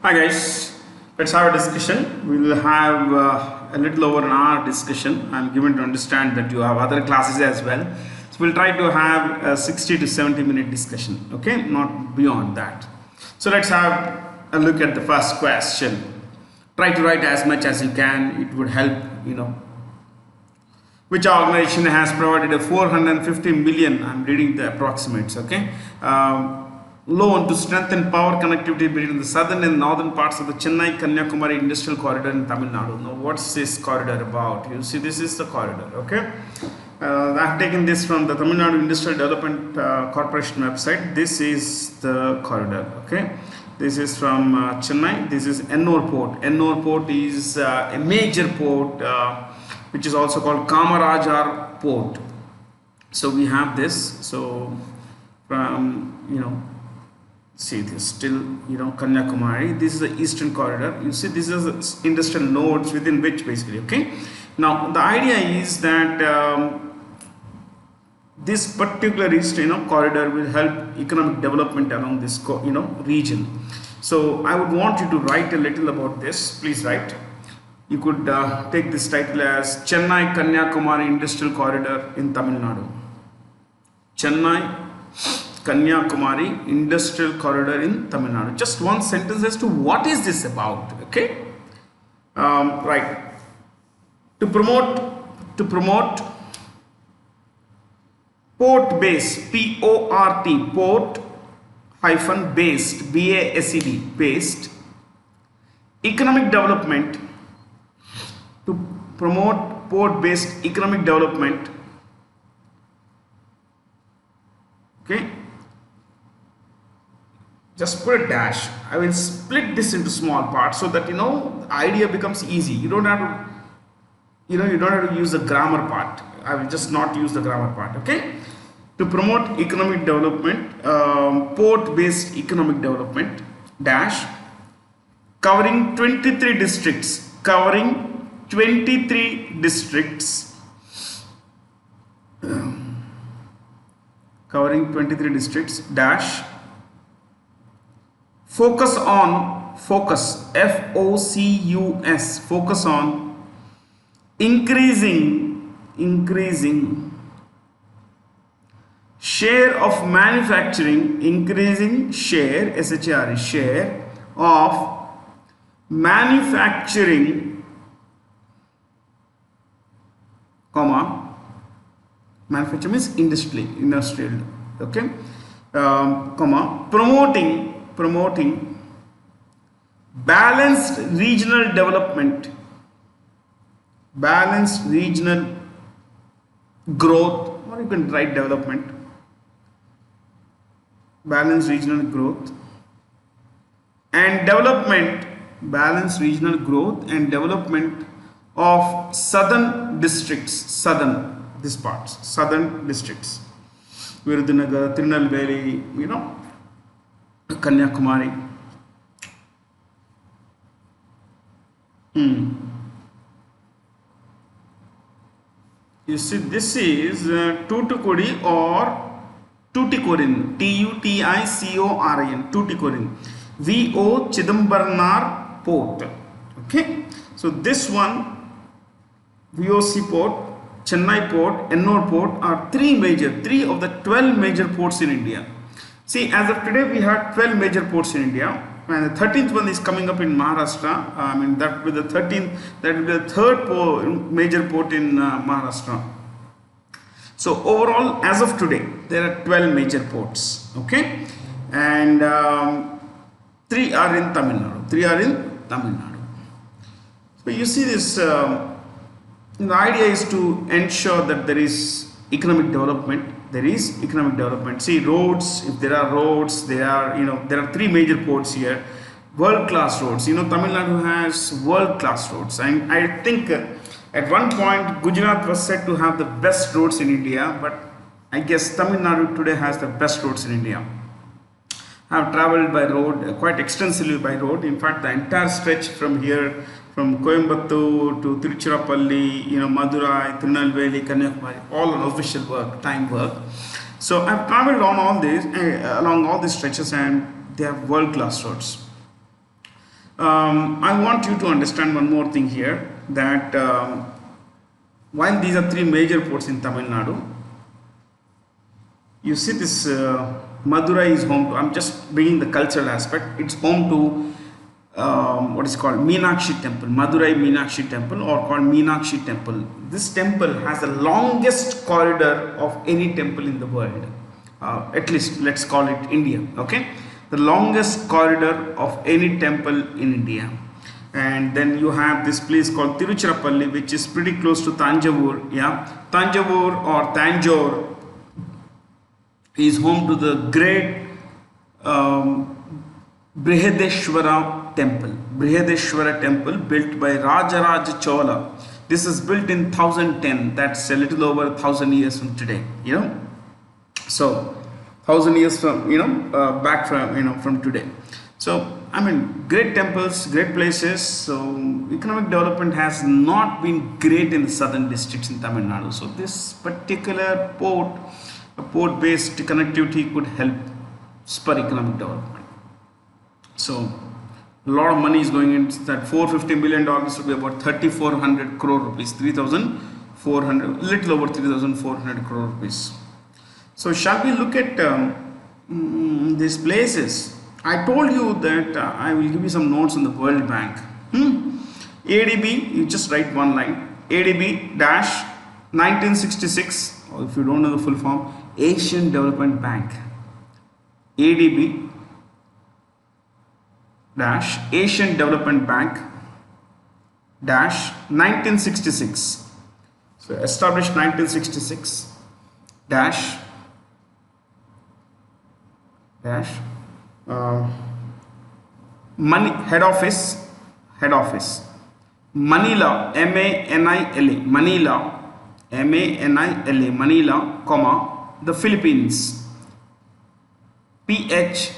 Hi guys, let's have a discussion. We will have a little over an hour discussion. I'm given to understand that you have other classes as well. So we'll try to have a 60 to 70-minute discussion, okay? Not beyond that. So let's have a look at the first question. Try to write as much as you can. It would help. Which organization has provided a 450 million, I'm reading the approximates, okay? Loan to strengthen power connectivity between the southern and northern parts of the Chennai Kanyakumari Industrial Corridor in Tamil Nadu. Now, what's this corridor about? You see, this is the corridor, okay? I've taken this from the Tamil Nadu Industrial Development Corporation website. This is the corridor, okay? This is from Chennai. This is Ennore Port. Ennore Port is a major port which is also called Kamarajar Port. So we have this. So from see this still Kanyakumari. This is the eastern corridor. You see, this is the industrial nodes within which basically, okay. Now the idea is that this particular eastern corridor will help economic development along this region. So I would want you to write a little about this. Please write. You could take this title as Chennai Kanyakumari Industrial Corridor in Tamil Nadu. Chennai Kanyakumari Industrial Corridor in Tamil Nadu. Just one sentence as to what is this about, okay? Right. To promote port based, P-O-R-T, port hyphen based, B-A-S-E-D, based economic development, to promote port based economic development, okay? Just put a dash. I will split this into small parts so that the idea becomes easy. You don't have to you don't have to use the grammar part. I will just not use the grammar part, okay? To promote economic development, port based economic development, dash, covering 23 districts, dash, focus, F-O-C-U-S, focus on increasing share of manufacturing, share of manufacturing, manufacturing means industrial, okay, promoting balanced regional development, balanced regional growth, or you can write development, balanced regional growth and development, balanced regional growth and development of southern districts, southern districts, Virudhunagar, Tirunelveli, Kanyakumari. You see, this is Tuticorin or Tuticorin, T-U-T-I-C-O-R-I-N, Tuticorin, V-O Chidambarnar Port, okay. So this one, VOC Port, Chennai Port, Ennore Port are three of the 12 major ports in India. See, as of today we have 12 major ports in India, and the 13th one is coming up in Maharashtra. I mean, that will be the 13th, that will be the third major port in Maharashtra. So overall, as of today, there are 12 major ports, okay, and 3 are in Tamil Nadu. So you see this. The idea is to ensure that there is economic development. See, roads. If there are roads, there are 3 major ports here. World-class roads. Tamil Nadu has world-class roads, and I think at one point Gujarat was said to have the best roads in India, but I guess Tamil Nadu today has the best roads in India. I have travelled by road quite extensively by road. In fact, the entire stretch from here, from Coimbatore to Tiruchirappalli, Madurai, Tirunelveli, Kanyakumari, all on official work, time work. So I've travelled on all these along all these stretches, and they have world-class roads. I want you to understand one more thing here, that while these are three major ports in Tamil Nadu, you see this Madurai is home to, I'm just bringing the cultural aspect, it's home to what is called Meenakshi temple, Madurai Meenakshi temple, or called Meenakshi temple. This temple has the longest corridor of any temple in the world, at least let's call it India, okay, the longest corridor of any temple in India. And then you have this place called Tiruchirappalli, which is pretty close to Tanjavur. Yeah, Tanjavur or Tanjore is home to the great Brihadeshwara temple. Brihadeshwara temple built by Rajaraja Chola. This is built in 1010. That's a little over 1000 years from today. You know, so 1000 years from back from from today. So I mean, great temples, great places. So economic development has not been great in the southern districts in Tamil Nadu. So this particular port, a port-based connectivity could help spur economic development. So a lot of money is going into that. $450 million would be about 3,400 crore rupees, 3,400, little over 3,400 crore rupees. So shall we look at these places? I told you that I will give you some notes on the World Bank. ADB, you just write one line. ADB dash 1966, or if you don't know the full form, Asian Development Bank. ADB dash Asian Development Bank dash 1966. So established 1966 dash money head office Manila, Manila, Manila, Manila, Manila, comma, the Philippines, PHILIPPINES,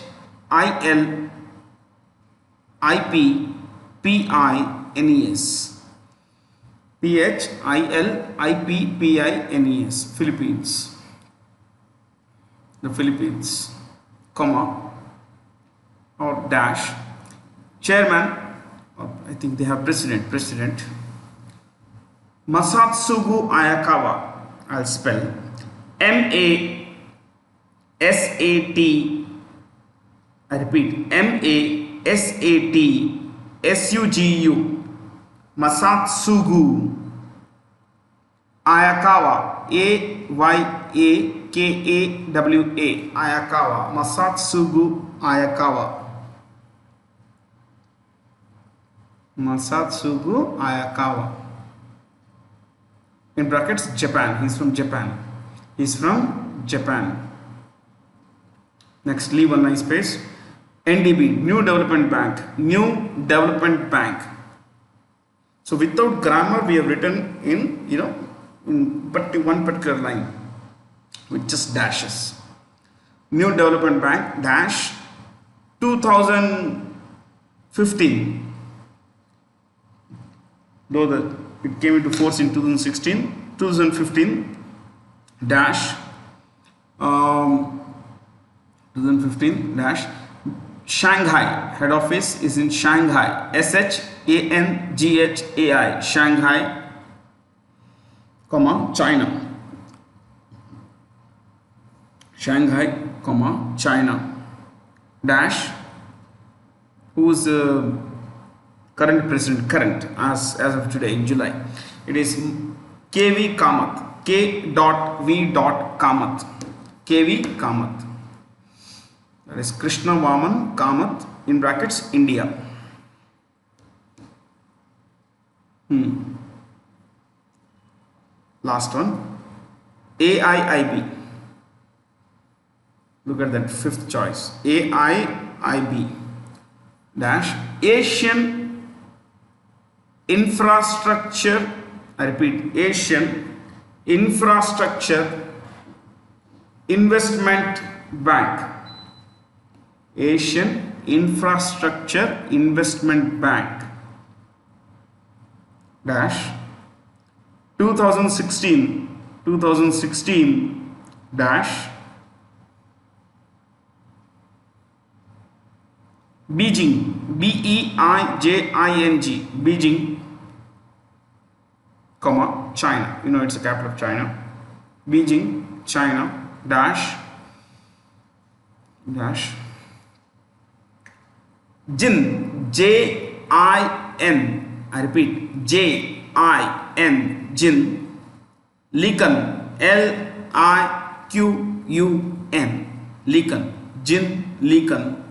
PHILIPPINES, Philippines, the Philippines, comma, or dash, chairman, I think they have president, Masatsugu Ayakawa, I'll spell MASAT, I repeat, MASAT SUGU, Masatsugu Ayakawa, AYAKAWA, Ayakawa, Masatsugu Ayakawa. Masatsugu Ayakawa. In brackets, Japan. He's from Japan. Next, leave one line space. NDB, New Development Bank. So without grammar, we have written in one particular line with just dashes. New Development Bank dash 2015. Though it came into force in 2015 dash 2015 dash Shanghai, head office is in Shanghai, SHANGHAI, Shanghai, comma, China, Shanghai, comma, China, dash, who's current president, as of today in July. It is KV Kamath, K.V. Kamath, KV Kamath. That is Krishna Vaman Kamath, in brackets, India. Last one, AIIB. Look at that fifth choice, AIIB dash Asian Infrastructure, I repeat, Asian Infrastructure Investment Bank. Asian Infrastructure Investment Bank dash 2016 dash Beijing, Beijing, Beijing, comma, China. You know it's the capital of China. Beijing, China, dash, Jin, Jin, I repeat, Jin, Jin, Likan, Liqun, Likan, Jin, Likan,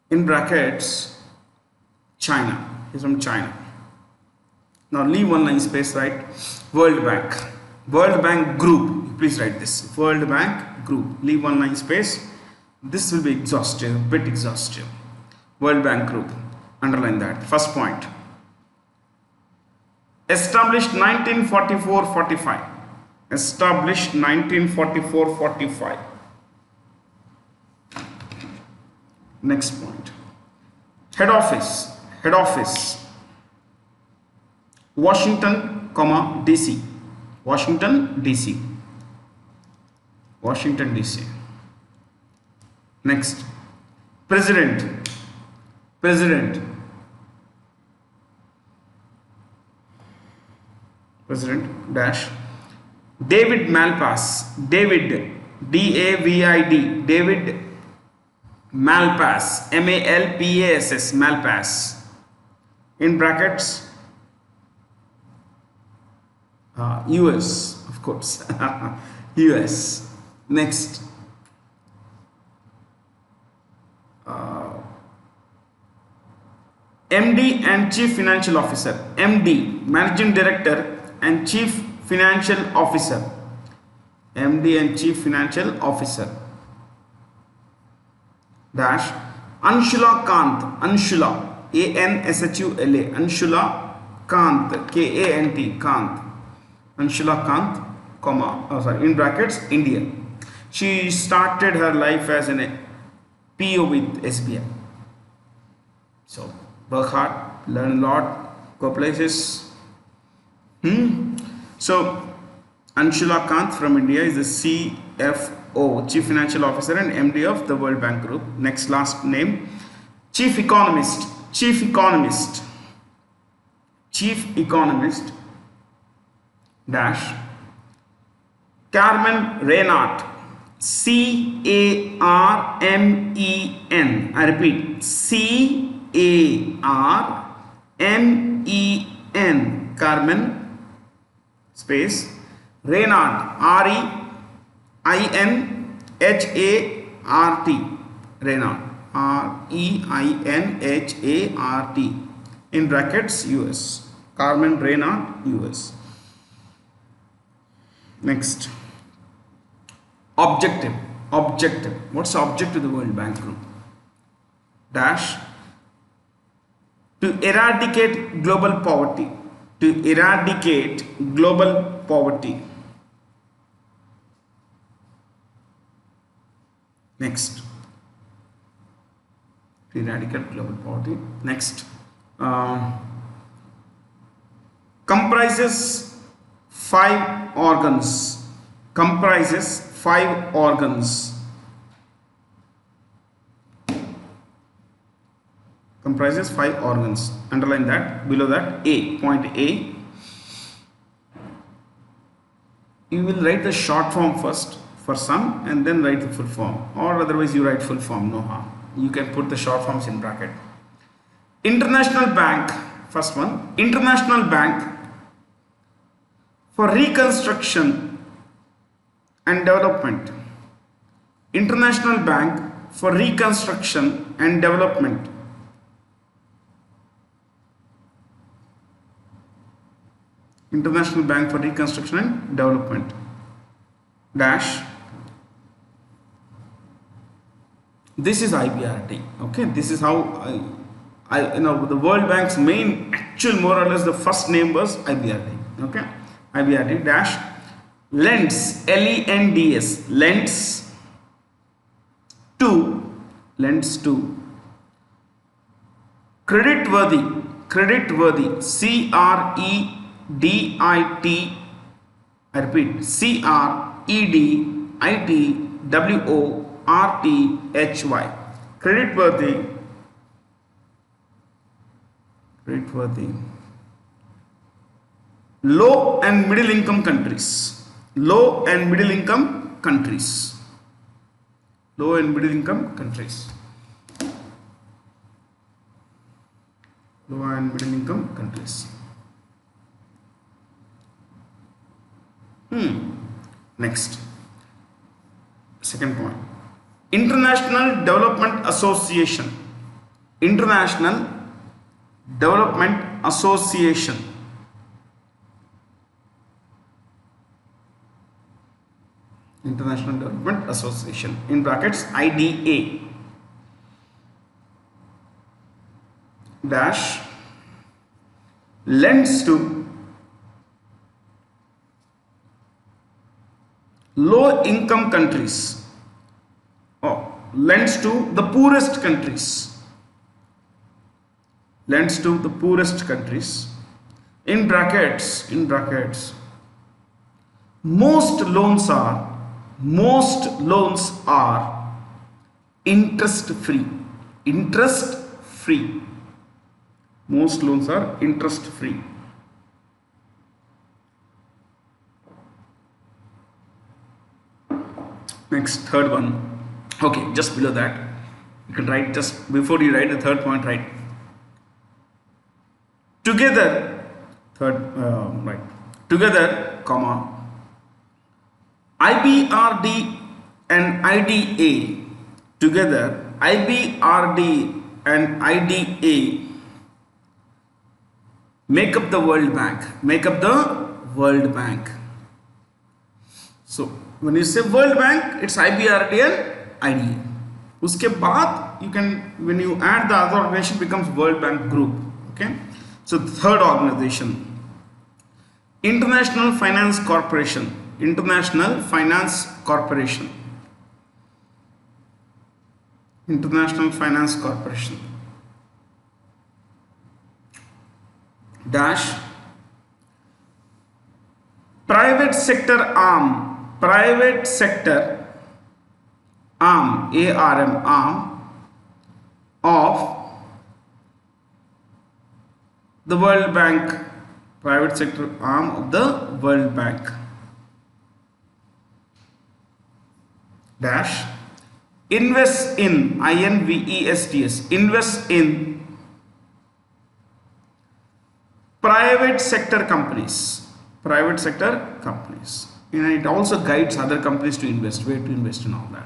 in brackets, China. He's from China. Now leave one line space, right? World Bank, World Bank Group. Please write this. World Bank Group. Leave one line space. This will be exhaustive, bit exhaustive. World Bank Group. Underline that. First point. Established 1944-45. Established 1944-45. Next point. Head office. Head office. Washington, comma, DC. Washington, DC. Washington, DC. Next. President. President. President dash. David Malpass. David, D-A-V-I-D. David Malpass. M-A-L-P-A-S-S. Malpass. In brackets. US, of course. US. Next. MD and Chief Financial Officer. MD, Managing Director and Chief Financial Officer. MD and Chief Financial Officer. Dash. Anshula Kant. Anshula. A-N-S-H-U-L-A. Anshula Kant. K-A-N-T. Kant. Anshula Kant, comma, in brackets, India. She started her life as an PO with SBI. So, work hard, learn a lot, go places. So, Anshula Kant from India is the CFO, Chief Financial Officer and MD of the World Bank Group. Next, last name. Chief Economist. Chief Economist. Chief Economist. Dash. Carmen Reinhardt. C-A-R-M-E-N. I repeat. C-A-R-M-E-N. Carmen space Reinhardt. R-E-I-N-H-A-R-T. Reinhardt. R-E-I-N-H-A-R-T. In brackets, US. Carmen Reinhardt, US. Next. Objective. Objective. What's the objective of the World Bank Group? Dash. To eradicate global poverty. To eradicate global poverty. Next. To eradicate global poverty. Next. Comprises 5 organs. Comprises 5 organs. Comprises 5 organs. Underline that. Below that, A. Point A. You will write the short form first for some and then write the full form. Or otherwise you write full form. No harm. You can put the short forms in bracket. International Bank. First one. International Bank for Reconstruction and Development. International Bank for Reconstruction and Development. International Bank for Reconstruction and Development. Dash. This is IBRD. Okay, this is how the World Bank's main actual, more or less, the first name was IBRD. Okay. IBRD dash lends, L-E-N-D-S, lends to creditworthy, C-R-E-D-I-T, I repeat, C-R-E-D-I-T-W-O-R-T-H-Y, creditworthy, low and middle income countries, low and middle income countries, low and middle income countries, low and middle income countries. Next, second point, International Development Association, International Development Association, International Development Association, in brackets IDA dash lends to low income countries, lends to the poorest countries, lends to the poorest countries, in brackets, most loans are interest free, most loans are interest free. Next, third one. Okay, just below that you can write, just before you write the third point, write together, right, together, comma, IBRD and IDA, together, IBRD and IDA make up the World Bank, So when you say World Bank, it's IBRD and IDA. Uske baad you can, when you add the other organization, becomes World Bank Group. Okay. So the third organization, International Finance Corporation, International Finance Corporation, International Finance Corporation dash private sector arm, ARM, arm of the World Bank, private sector arm of the World Bank dash invest in, INVESTS, invest in private sector companies, and it also guides other companies to invest, where to invest and all that.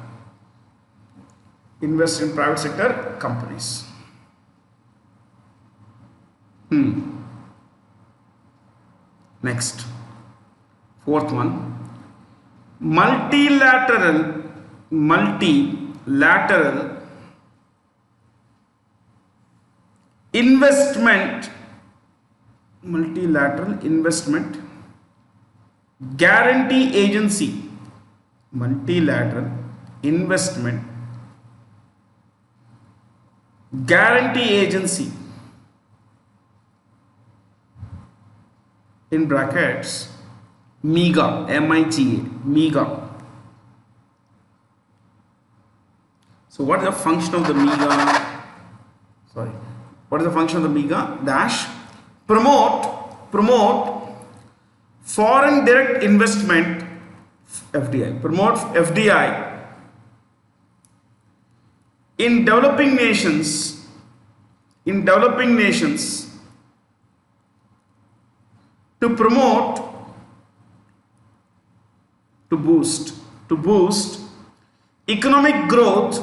Invest in private sector companies. Next, fourth one, multilateral investment guarantee agency, multilateral investment guarantee agency, in brackets MIGA, MIGA. So what is the function of the MIGA? What is the function of the MIGA? Dash promote foreign direct investment, FDI, promote FDI in developing nations, to promote, to boost economic growth,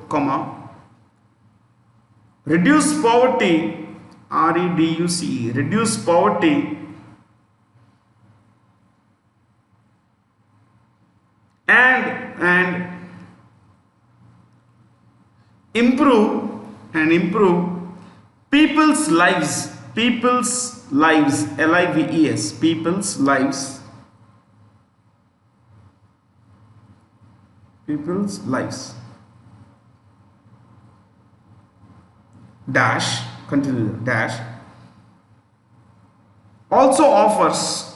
comma, reduce poverty, REDUCE, reduce poverty and improve people's lives, LIVES, people's lives dash, continue, dash also offers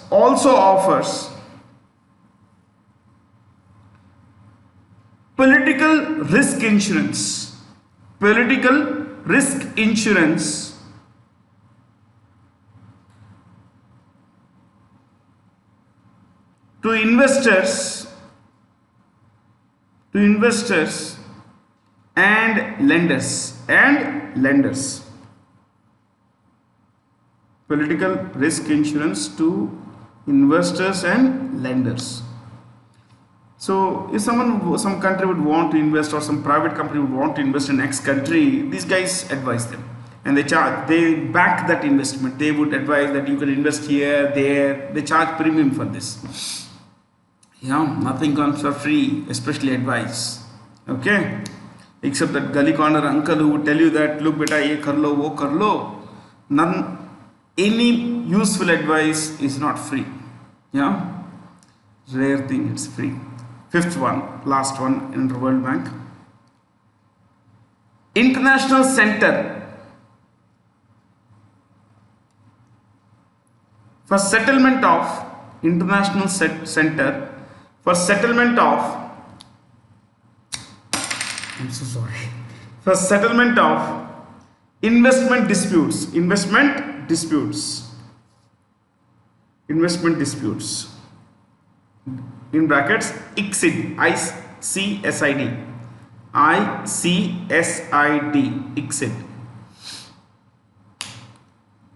Political risk insurance. Political risk insurance to investors and lenders. Political risk insurance to investors and lenders. So if some country would want to invest, or some private company would want to invest in X country, these guys advise them, and they back that investment. They would advise that you can invest here, there. They charge premium for this. Nothing comes for free, especially advice. Okay, except that gully corner uncle who would tell you that, look beta, ye kar lo, wo kar lo. Any useful advice is not free. Rare thing, it's free. Fifth one, last one in the World Bank. International Center for Settlement of for settlement of investment disputes. In brackets, ICICID, ICICID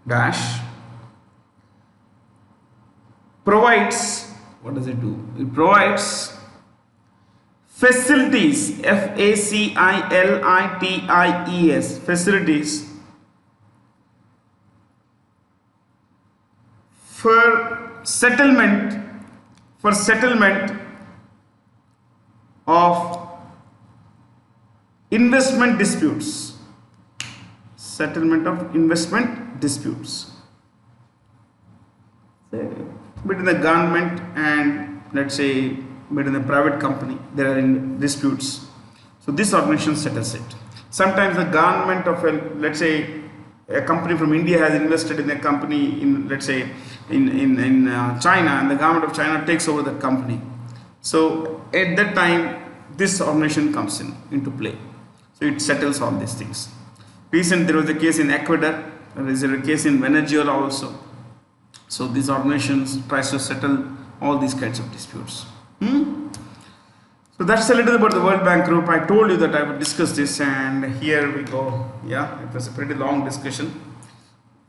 dash provides, what does it do? It provides facilities, FACILITIES, facilities for settlement of investment disputes. Settlement of investment disputes between the government and, let's say, between the private company. There are disputes, so this organization settles it. Sometimes the government of let's say a company from India has invested in a company in, let's say, in China, and the government of China takes over the company. So at that time, this organization comes into play. So it settles all these things. Recently, there was a case in Ecuador. There is a case in Venezuela also. So these organizations tries to settle all these kinds of disputes. So that's a little about the World Bank Group. I told you that I would discuss this, and here we go. Yeah, it was a pretty long discussion.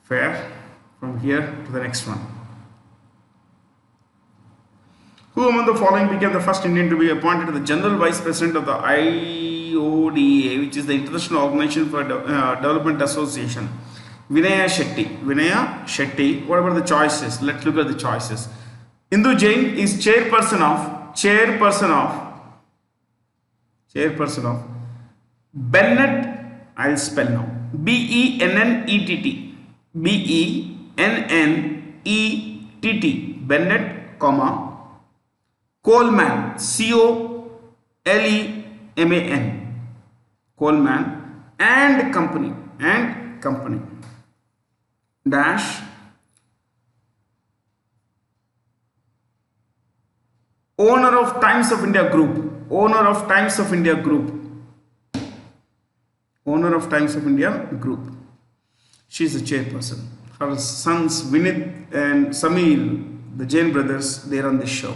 Fair. From here to the next one. Who among the following became the first Indian to be appointed to the General Vice President of the IODA, which is the International Organization for Development Association? Vinaya Shetty. What about the choices? Let's look at the choices. Indu Jain is chairperson of Bennett. I'll spell now. BENNETT. Bennett, Coleman, COLEMAN. Coleman and company. Dash owner of Times of India Group. She is the chairperson. Her sons Vinit and Samir, the Jain brothers, they run this show.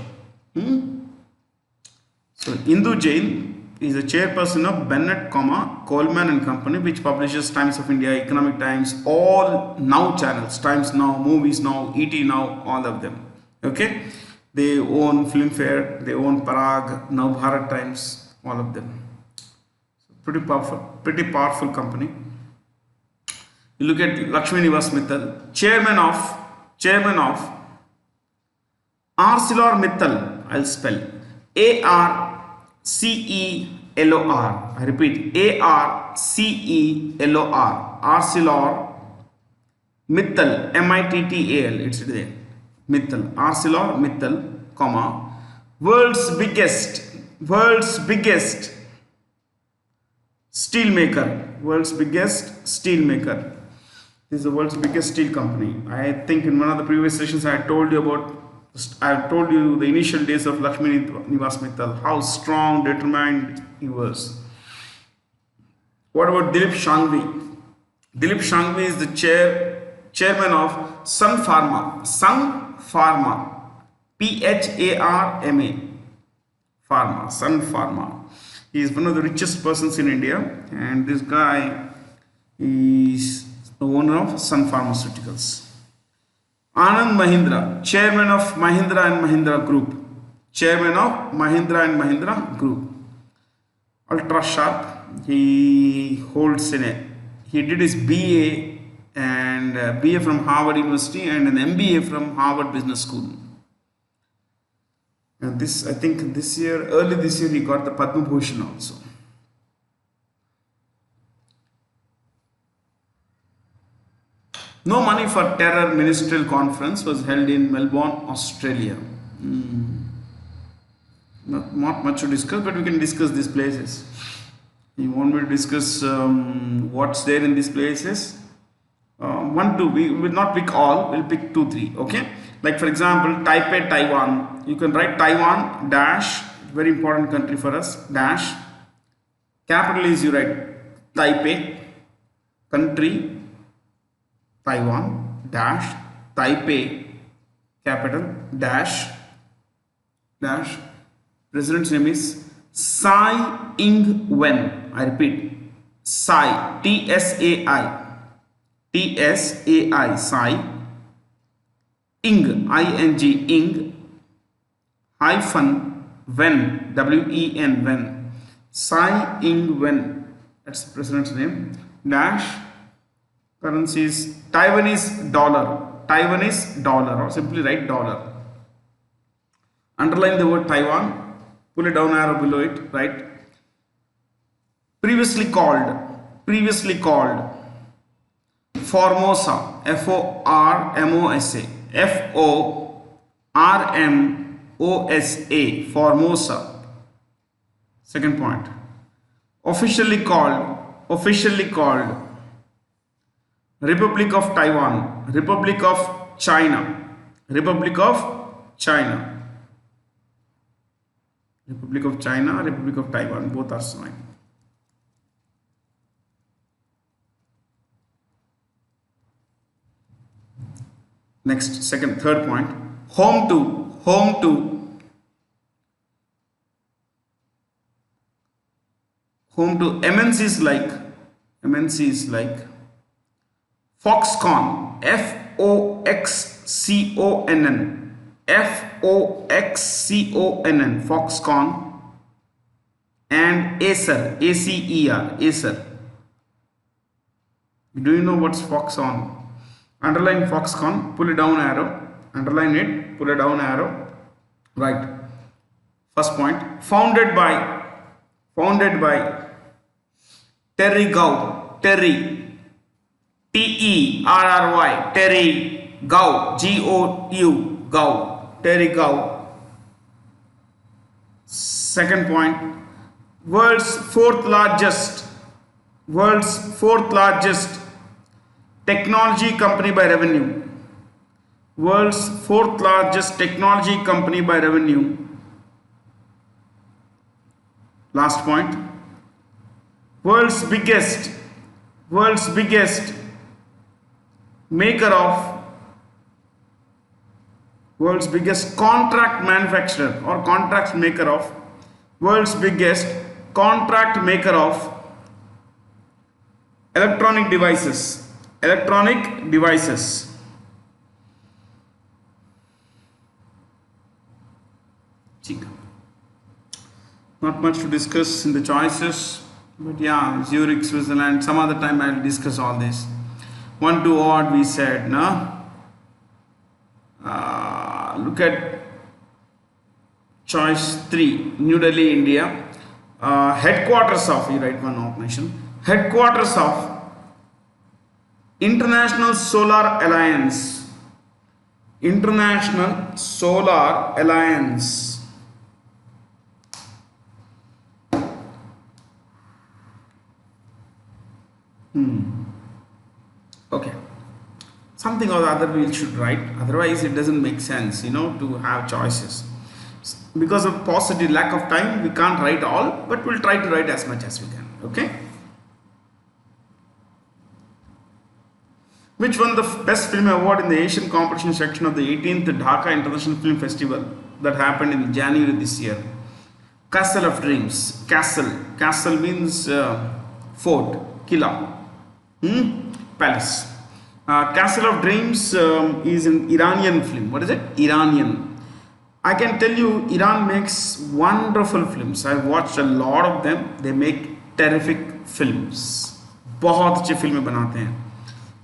So Indu Jain is the chairperson of Bennett, Coleman and Company, which publishes Times of India, Economic Times, all Now channels, Times Now, Movies Now, ET Now, all of them. Okay, they own Filmfare, they own Parag, Now Bharat Times, all of them. So pretty powerful company. You look at Lakshmi Nivas Mittal, chairman of ArcelorMittal. I'll spell ARCELOR. I repeat, ARCELOR. ArcelorMittal, MITTAL. It's there. Mittal, ArcelorMittal, world's biggest steel maker. This is the world's biggest steel company. I think in one of the previous sessions I told you about I have told you the initial days of Lakshmi Nivas Mittal, how strong, determined he was. What about Dilip Shangvi? Dilip Shangvi is the chairman of Sun Pharma. Sun Pharma. Pharma. Pharma. Sun Pharma. He is one of the richest persons in India, and this guy is the owner of Sun Pharmaceuticals. Anand Mahindra, chairman of Mahindra and Mahindra Group. Chairman of Mahindra and Mahindra Group. Ultra sharp. He holds he did his BA and BA from Harvard University and an MBA from Harvard Business School. And this, I think early this year, he got the Padma Bhushan also. No money for terror ministerial conference was held in Melbourne, Australia. Not much to discuss, but we can discuss these places. You want me to discuss what's there in these places? 1, 2. We will not pick all. We'll pick 2, 3. Okay. Like for example, Taipei, Taiwan. You can write Taiwan dash. Very important country for us. Dash. Capital is you write Taipei. Country. Taiwan dash. Taipei. Capital dash. Dash. President's name is Tsai Ing-wen. I repeat. Tsai. Tsai. Tsai. Tsai. Ing. I-N-G. Ing. Hyphen. Wen. W-E-N. Wen. Tsai Ing-wen. That's the president's name. Dash. Currency is Taiwanese dollar. Taiwanese dollar, or simply write dollar. Underline the word Taiwan. Pull a down arrow below it, right? Previously called Formosa, F-O-R-M-O-S-A, F-O-R-M-O-S-A, Formosa. Second point. Officially called Republic of Taiwan, Republic of China, Republic of China. Republic of China, Republic of Taiwan, both are fine. Next, third point. Home to MNCs like Foxconn, F-O-X-C-O-N-N. F-O-X-C-O-N-N, Foxconn, and Acer, A-C-E-R, Acer. Do you know what's Foxconn? Underline Foxconn, pull it down arrow, underline it, pull it down arrow, right. First point, founded by Terry Gou, Terry, T-E-R-R-Y, Terry Gou, G-O-U, Gou. Terry Gou. Second point, world's fourth largest technology company by revenue. World's fourth largest technology company by revenue. Last point, world's biggest contract manufacturer or contract maker of, world's biggest contract maker of electronic devices. Not much to discuss in the choices, but yeah, Zurich, Switzerland. Some other time I'll discuss all this. 1, 2 odd we said, no? Look at choice 3, New Delhi, India. Headquarters of, you write one organization. Headquarters of International Solar Alliance. International Solar Alliance. Okay. something or the other we should write, otherwise it doesn't make sense, to have choices. Because of paucity, lack of time, we can't write all, but we'll try to write as much as we can. Okay. Which won the best film award in the Asian competition section of the 18th Dhaka International Film Festival that happened in January this year? Castle of Dreams. Castle means fort, killa, palace. Castle of Dreams is an Iranian film. What is it? Iranian. I can tell you, Iran makes wonderful films. I've watched a lot of them. They make terrific films. बहुत अच्छे फिल्में बनाते हैं.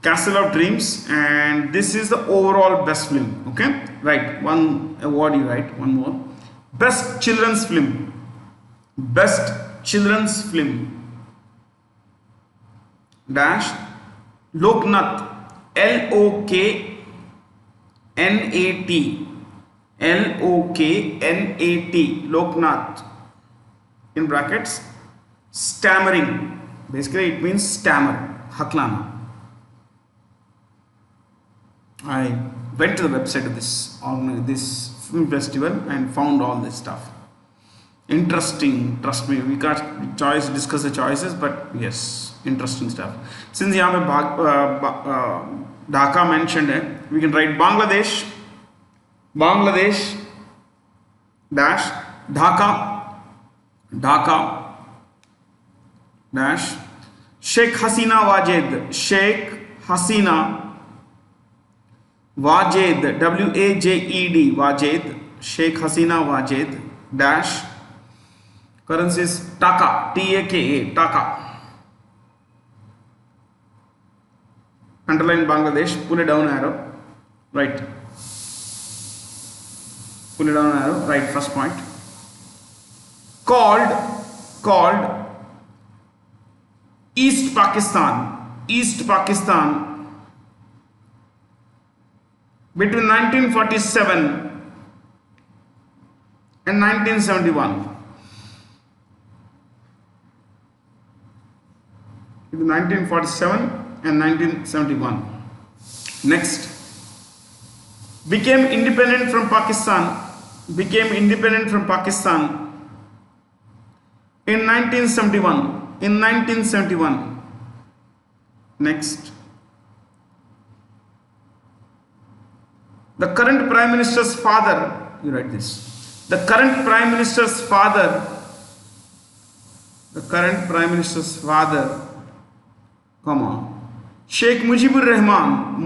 Castle of Dreams, and this is the overall best film. Okay, right. One award you write. One more. Best children's film. Best children's film. Dash. Loknath. L-O-K-N-A-T. L-O-K-N-A-T. Loknath. In brackets. Stammering. Basically, it means stammer. Haklana. I went to the website of this film festival and found all this stuff. Interesting, trust me. We can't discuss the choices, but yes, interesting stuff. Since यहाँ पे Dhaka mentioned है, we can write Bangladesh dash Dhaka dash Sheikh Hasina Wajed, W-A-J-E-D, Wajed, Sheikh Hasina Wajed, dash, currency is Taka, T-A-K-A, Taka. Underline Bangladesh, pull it down arrow, right. Pull it down arrow, right, first point. Called East Pakistan. Between 1947 and 1971. Between 1947 and 1971. Next. Became independent from Pakistan in 1971. Next. The current Prime Minister's father, you write this. The current Prime Minister's father, Sheikh Mujibur Rahman,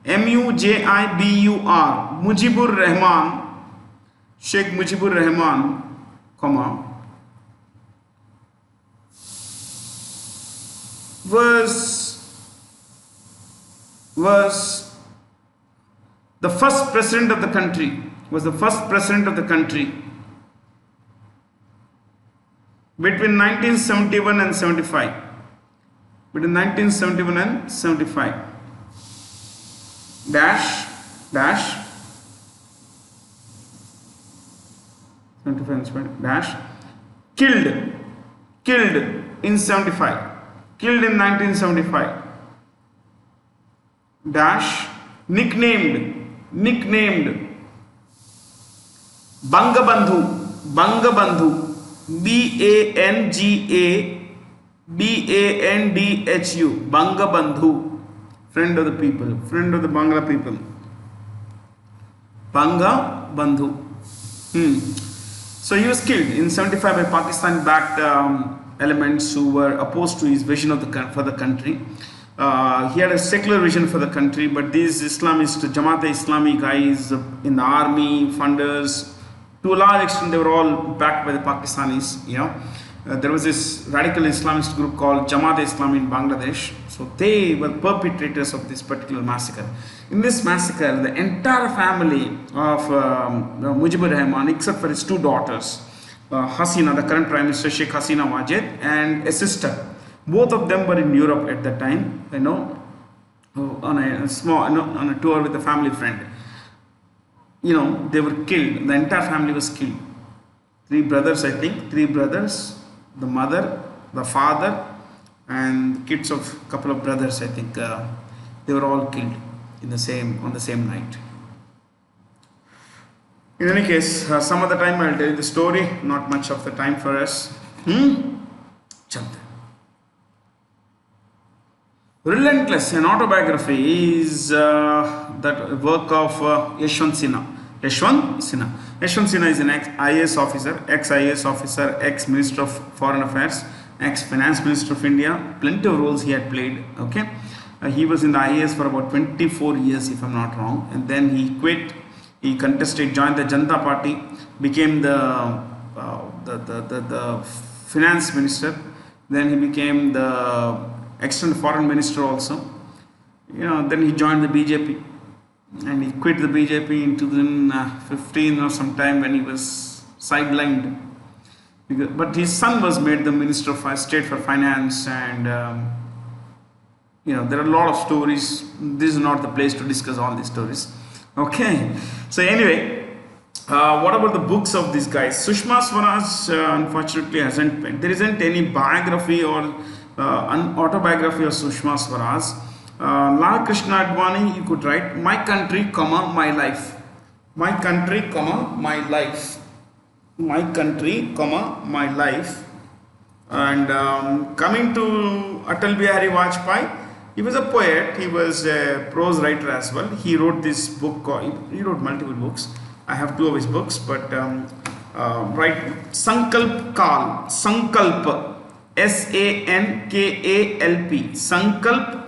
M-U-J-I-B-U-R, Mujibur Rahman, Sheikh Mujibur Rahman, was the first president of the country, between 1971 and 75. Between 1971 and 75. Dash 75 dash killed in 75. Killed in 1975. Dash nicknamed Bangabandhu, B-A-N-G-A-B-A-N-D-H-U, Bangabandhu, friend of the people, friend of the Bangla people. Bangabandhu. So he was killed in 75 by Pakistan-backed elements who were opposed to his vision of for the country. He had a secular vision for the country, but these Islamist, Jamaat-e-Islami guys in the army, funders, to a large extent they were all backed by the Pakistanis. There was this radical Islamist group called Jamaat-e-Islami in Bangladesh. So they were perpetrators of this particular massacre. In this massacre, the entire family of Mujibur Rahman, except for his two daughters, Hasina, the current Prime Minister, Sheikh Hasina Wajed, and a sister. Both of them were in Europe at that time, on a tour with a family friend. They were killed. The entire family was killed. Three brothers, the mother, the father, and kids of a couple of brothers, They were all killed in the same on the same night. In any case, some other time I'll tell you the story. Not much of the time for us. Chalte. Relentless, an autobiography, is that work of Yashwant Sinha. Yashwant Sinha. Yashwant Sinha is an ex-IAS officer, ex-IAS officer, ex-Minister of Foreign Affairs, ex-Finance Minister of India. Plenty of roles he had played. Okay, he was in the IAS for about 24 years, if I'm not wrong, and then he quit. He contested, joined the Janata Party, became the Finance Minister. Then he became the External Foreign Minister also. Then he joined the BJP, and he quit the BJP in 2015 or sometime when he was sidelined. But his son was made the Minister of State for Finance, and there are a lot of stories. This is not the place to discuss all these stories. Okay, so anyway, what about the books of these guys? Sushma Swaraj unfortunately hasn't. There isn't any biography or autobiography of Sushma Swaraj. Krishna Advani, you could write "My country, my life." My country, my life. My country, my life. And coming to Atal Bihari Vajpayee, he was a poet. He was a prose writer as well. He wrote this book. He wrote multiple books. I have 2 of his books, but right, Sankalp Kal, Sankalp, Sankalp, Sankalp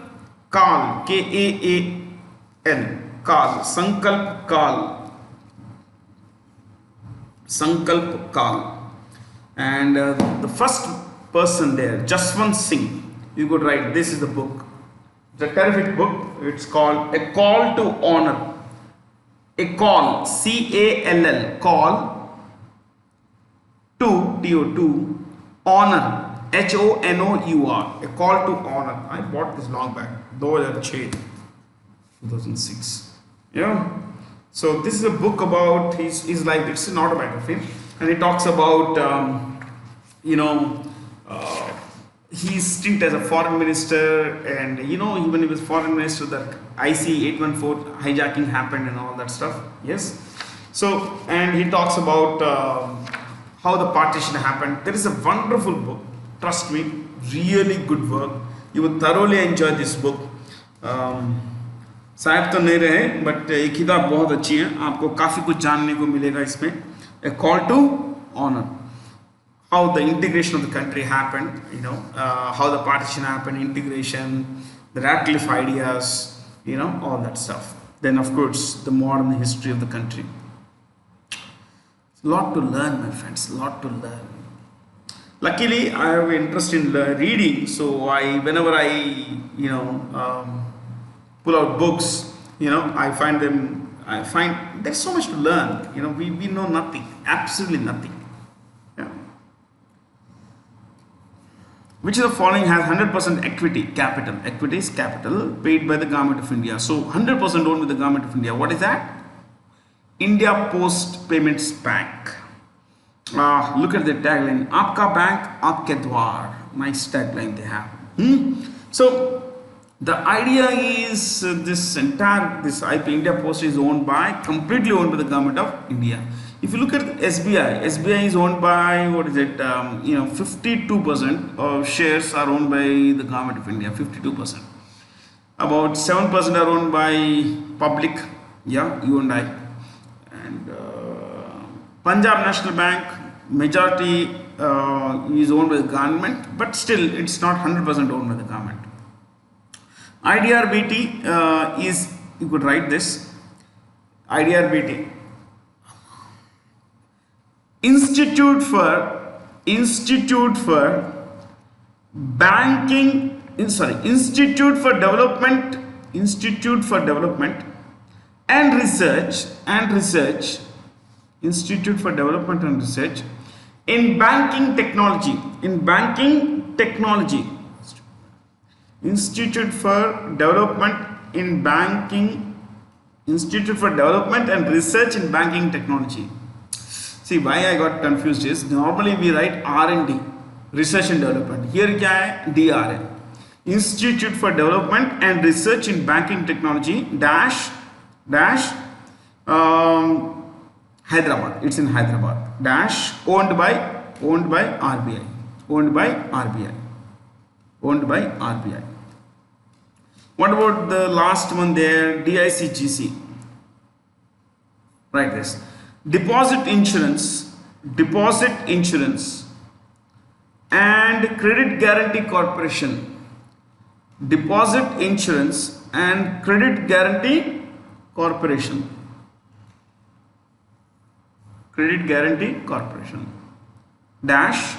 Kal, Kaal, Kal, Sankalp Kal, Sankalp Kal, and the first person there, Jaswant Singh. You could write. This is the book. It's a terrific book. It's called A Call to Honor. A call, C-A-L-L, call to, T-O-2, honor, H-O-N-O-U-R, a call to honor. I bought this long back, though I changed, 2006. So this is a book about his life. It's an autobiography, and it talks about, his stint as a foreign minister, and even he was foreign minister, that IC-814 hijacking happened and all that stuff. Yes. So, and he talks about how the partition happened. There is a wonderful book. Trust me, really good work. You would thoroughly enjoy this book. साहब तो नहीं रहे, but ये किताब बहुत अच्छी है. आपको काफ़ी कुछ जानने को मिलेगा इसमें. A Call to Honor. How the integration of the country happened, how the partition happened, integration, the Radcliffe ideas, all that stuff. Then, of course, the modern history of the country. It's a lot to learn, my friends, a lot to learn. Luckily, I have interest in reading, so whenever I pull out books, I find there's so much to learn. We know nothing, absolutely nothing. Which of the following has 100% equity capital? Equity is capital paid by the government of India. So 100% owned by the government of India. What is that? India Post Payments Bank. Look at the tagline. Aapka bank, aapke dwar. Nice tagline they have. So the idea is this IP India Post is completely owned by the government of India. If you look at SBI is owned by, 52% of shares are owned by the government of India, 52%. About 7% are owned by public, you and I. And Punjab National Bank, majority is owned by the government, but still it's not 100% owned by the government. IDRBT is, you could write this, IDRBT. Institute for Banking, Institute for Development and Research, Institute for Development and Research in Banking Technology, Institute for Development in Banking, Institute for Development and Research in Banking Technology. See, why I got confused is normally we write R&D, research and development. Here क्या है? DR है. Institute for Development and Research in Banking Technology dash Hyderabad. It's in Hyderabad. Dash owned by RBI. Owned by RBI. What about the last one there? DICGC. Write this. Deposit Insurance and Credit Guarantee Corporation. Deposit Insurance and Credit Guarantee Corporation. Credit Guarantee Corporation. Dash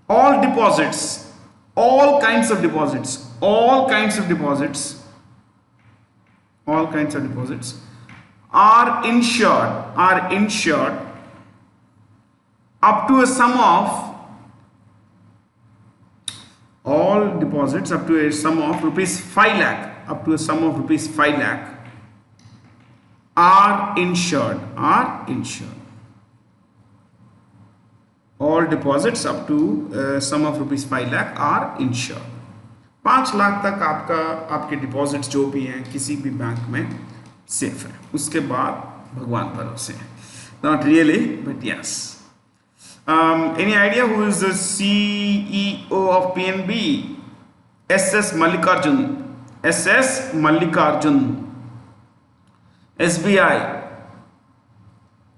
all deposits, all kinds of deposits are insured up to a sum of all deposits up to a sum of rupees 5 lakh, are insured. All deposits up to a sum of rupees 5 lakh are insured. 5 lakh तक आपके deposits जो भी हैं किसी भी bank में safe है, उसके बाद भगवान भरोसे है. Not really, but yes. Any idea who is the CEO of PNB? SS Mallikarjun. SBI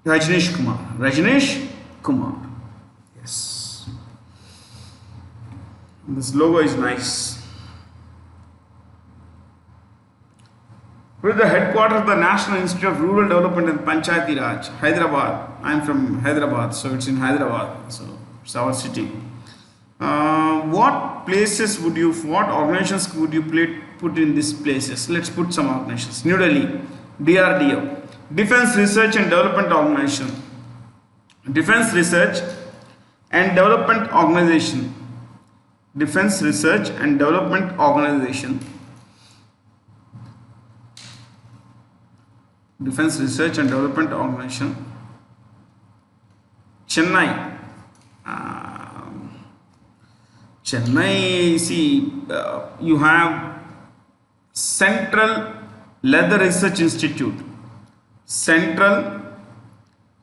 Rajneesh Kumar. Yes, this logo is nice. Where is the headquarters of the National Institute of Rural Development and Panchayati Raj? Hyderabad. I am from Hyderabad, so it's in Hyderabad. So it's our city. What organizations would you put in these places? Let's put some organizations. New Delhi, DRDO, Defense Research and Development Organization. Defense Research and Development Organization. Defense Research and Development Organization. Defense Research and Development Organization. Chennai. See, you have Central Leather Research Institute. Central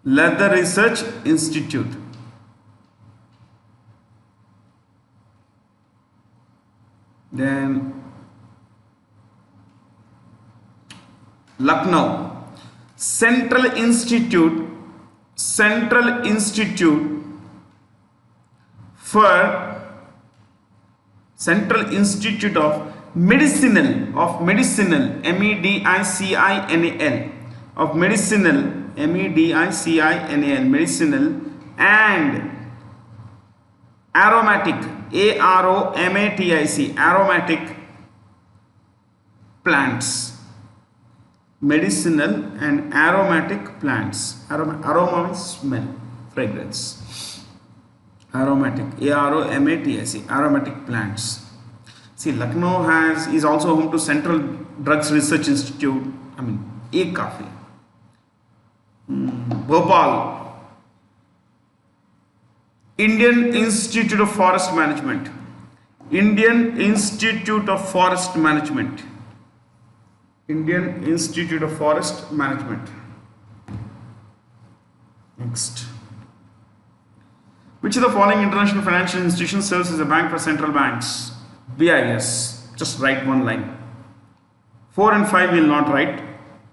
Leather Research Institute. Then Lucknow. Central Institute of Medicinal MEDICINAL of Medicinal Medicinal and Aromatic Aromatic plants. Medicinal and aromatic plants. Aroma means smell, fragrance. Aromatic, AROMATIC, aromatic plants. See, Lucknow is also home to Central Drugs Research Institute. I mean, एक काफी. Bhopal, Indian Institute of Forest Management. Indian Institute of Forest Management. Next. Which of the following international financial institutions serves as a bank for central banks? BIS. Just write one line. 4 and 5 we will not write.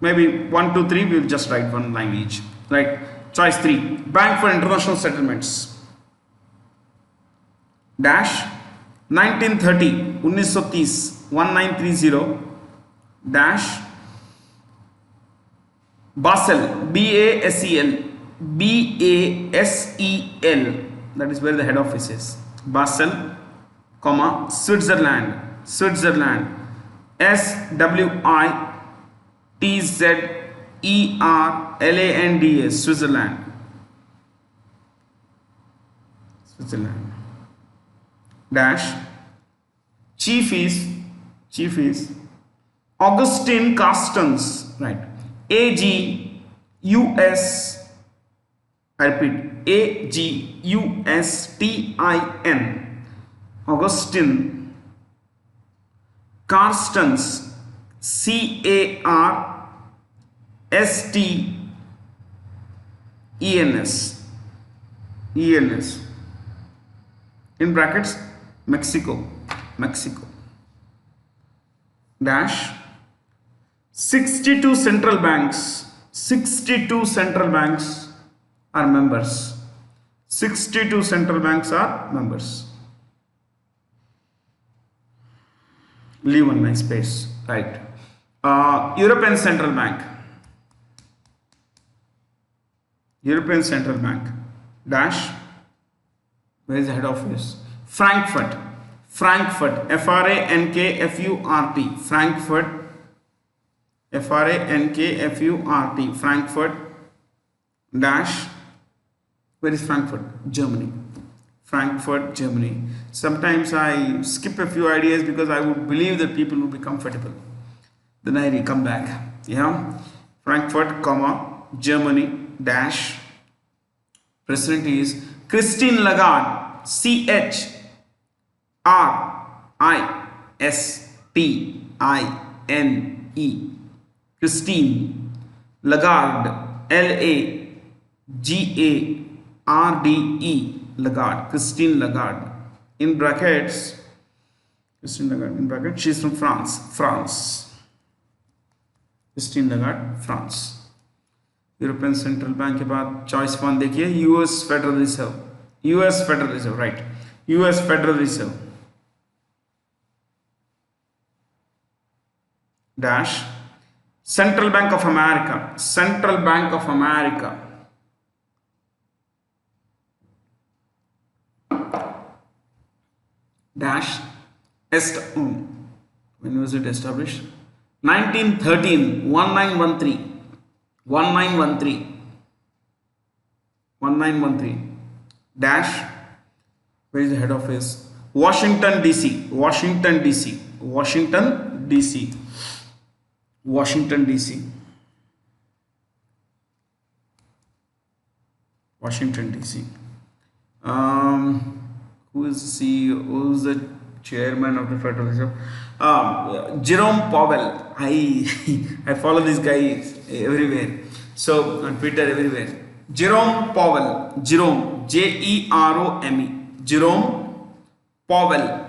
Maybe 1, 2, 3 we will just write one line each. Right. Choice 3. Bank for International Settlements. Dash 1930 1930 dash Basel BASEL that is where the head office is. Basel, comma Switzerland SWITZERLAND Switzerland. Dash chief is Augustine Carstens, right? AGUS, I repeat, AGUSTIN, Augustine Carstens, Carstens, ENS, in brackets, Mexico, dash 62 central banks are members. 62 central banks are members. Leave one nice space, right? European Central Bank, dash, where is the head office? Frankfurt, Frankfurt, Frankfurt, dash, where is Frankfurt? Germany. Frankfurt, Germany. Sometimes I skip a few ideas because I would believe that people will be comfortable. Then I come back. Yeah, Frankfurt, comma, Germany, dash. President is Christine Lagarde, CHRISTINE, Christine Lagarde, LAGARDE, Lagarde, Christine Lagarde, in brackets, she is from France. Christine Lagarde, France. European central bank के बाद choice one देखिए, US federal reserve, right, US federal reserve, dash central bank of America, dash when was it established? 1913, 1913, dash, where is the head office? Washington DC, who is the CEO, who is the chairman of the Federal Reserve? Jerome Powell. I follow this guy everywhere. So on Twitter, everywhere. Jerome Powell. Jerome, Jerome. Jerome Powell.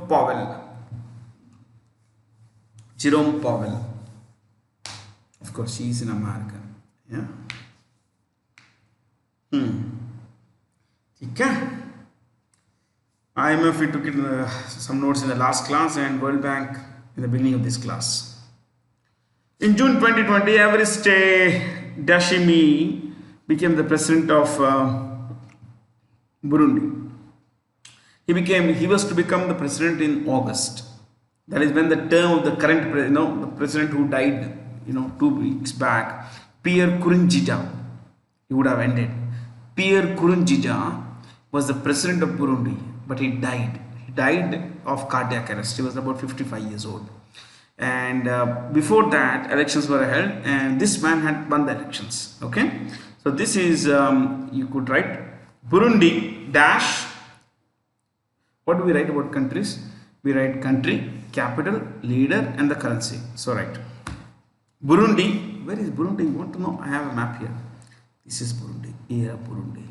Powell. Jerome Powell. Of course, he is in America. Yeah. Okay. IMF, we took some notes in the last class, and World Bank in the beginning of this class. In June 2020, Evariste Ndayishimiye became the president of Burundi. He was to become the president in August. That is when the term of the current the president who died 2 weeks back, Pierre Nkurunziza, he would have ended. Pierre Nkurunziza was the president of Burundi, but he died. He died of cardiac arrest. He was about 55 years old. And before that, elections were held, and this man had won the elections. Okay, so this is you could write Burundi dash. What do we write about countries? We write country, capital, leader, and the currency. So right, Burundi. Where is Burundi? You want to know? I have a map here. This is Burundi. Here, Burundi.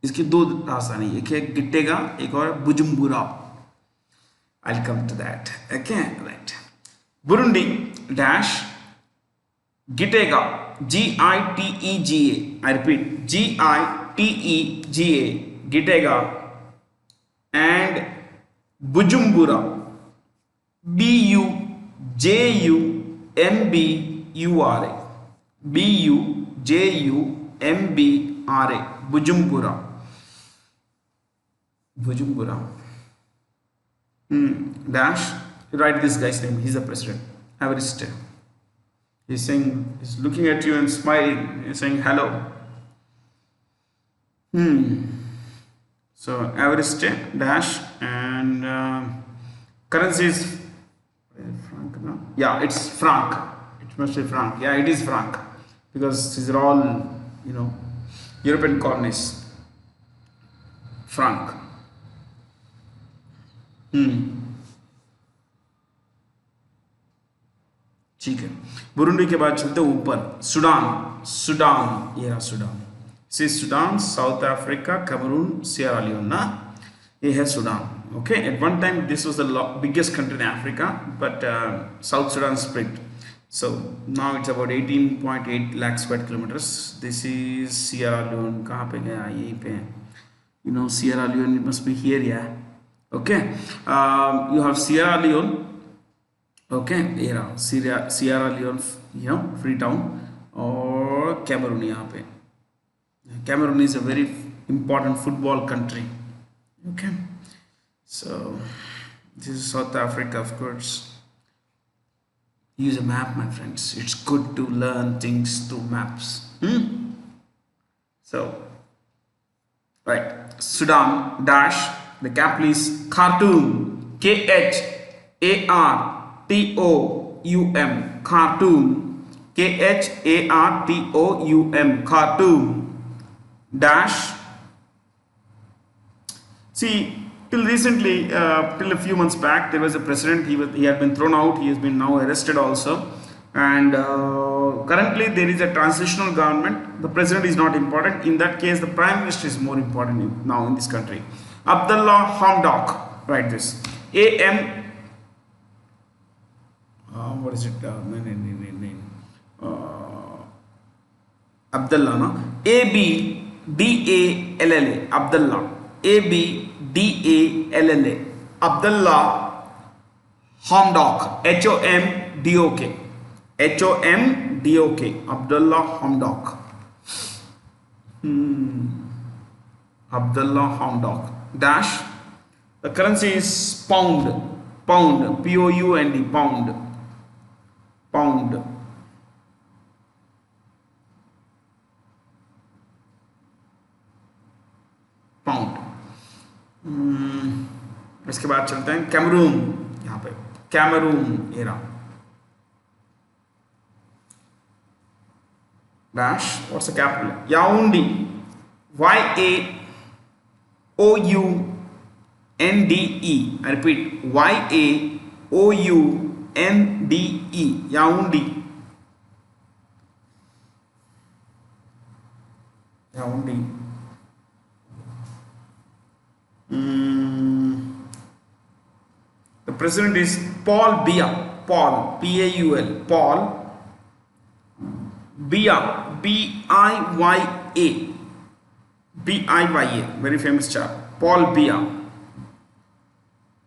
इसकी दो राजधानी, एक है गिट्टेगा, एक और बुजुम्बुरा. I'll come to that. Okay, right. Burundi dash Gitega, Gitega. I repeat, Gitega, Gitega, and Bujumbura, Bujumbura, Bujumbura, Bujumbura. Dash, you write this guy's name. He's the president. Evariste. He's saying, he's looking at you and smiling. He's saying hello. So Evariste dash, and currency is franc. No? Yeah, it's franc. It must be franc. Yeah, it is franc because these are all European colonies. franc. ठीक है, Burundi के बाद चलते ऊपर, Sudan, ये रहा Sudan, से Sudan, South Africa, Cameroon, Sierra Leone ना, ये है Sudan. Okay, at one time this was the biggest country in Africa, but South Sudan split. So now it's about 18.8 lakh square kilometers. This is Sierra Leone. कहाँ पे गया? यहीं पे. You know Sierra Leone, it must be here, yeah. Okay. You have Sierra Leone. Okay, yeah. Sierra Leone, you know, Freetown और Cameroon यहाँ पे. Cameroon is a very important football country. Okay. So this is South Africa, of course. Use a map, my friends. It's good to learn things through maps. So, right, Sudan dash. The capital is Khartoum. Khartoum. Khartoum. Khartoum. Khartoum dash. See. Till recently, till a few months back, there was a president. He had been thrown out. He has been now arrested also, and currently there is a transitional government. The president is not important. In that case, the prime minister is more important now in this country. Abdullah Hamdok. Write this. A-M. What is it? Abdullah. No? A-B-D-A-L-L-A. Abdullah. A-B-D-A-L-L-A. Abdullah Hamdok. H-O-M-D-O-K. H-O-M-D-O-K. Abdullah Hamdok. Abdullah Hamdok. Dash. The currency is pound. Pound. P-O-U-N-D. Pound. Pound. Pound. इसके बाद चलते हैं Cameroon. यहाँ पे Cameroon area dash. What's the capital? Yaoundé. Y-A-O-U-N-D-E. I repeat, Y-A-O-U-N-D-E. Yaoundé. Yaoundé. The president is Paul Biya. Paul, P-A-U-L. Paul Biya. B-I-Y-A. B-I-Y-A. Very famous chap. Paul Biya.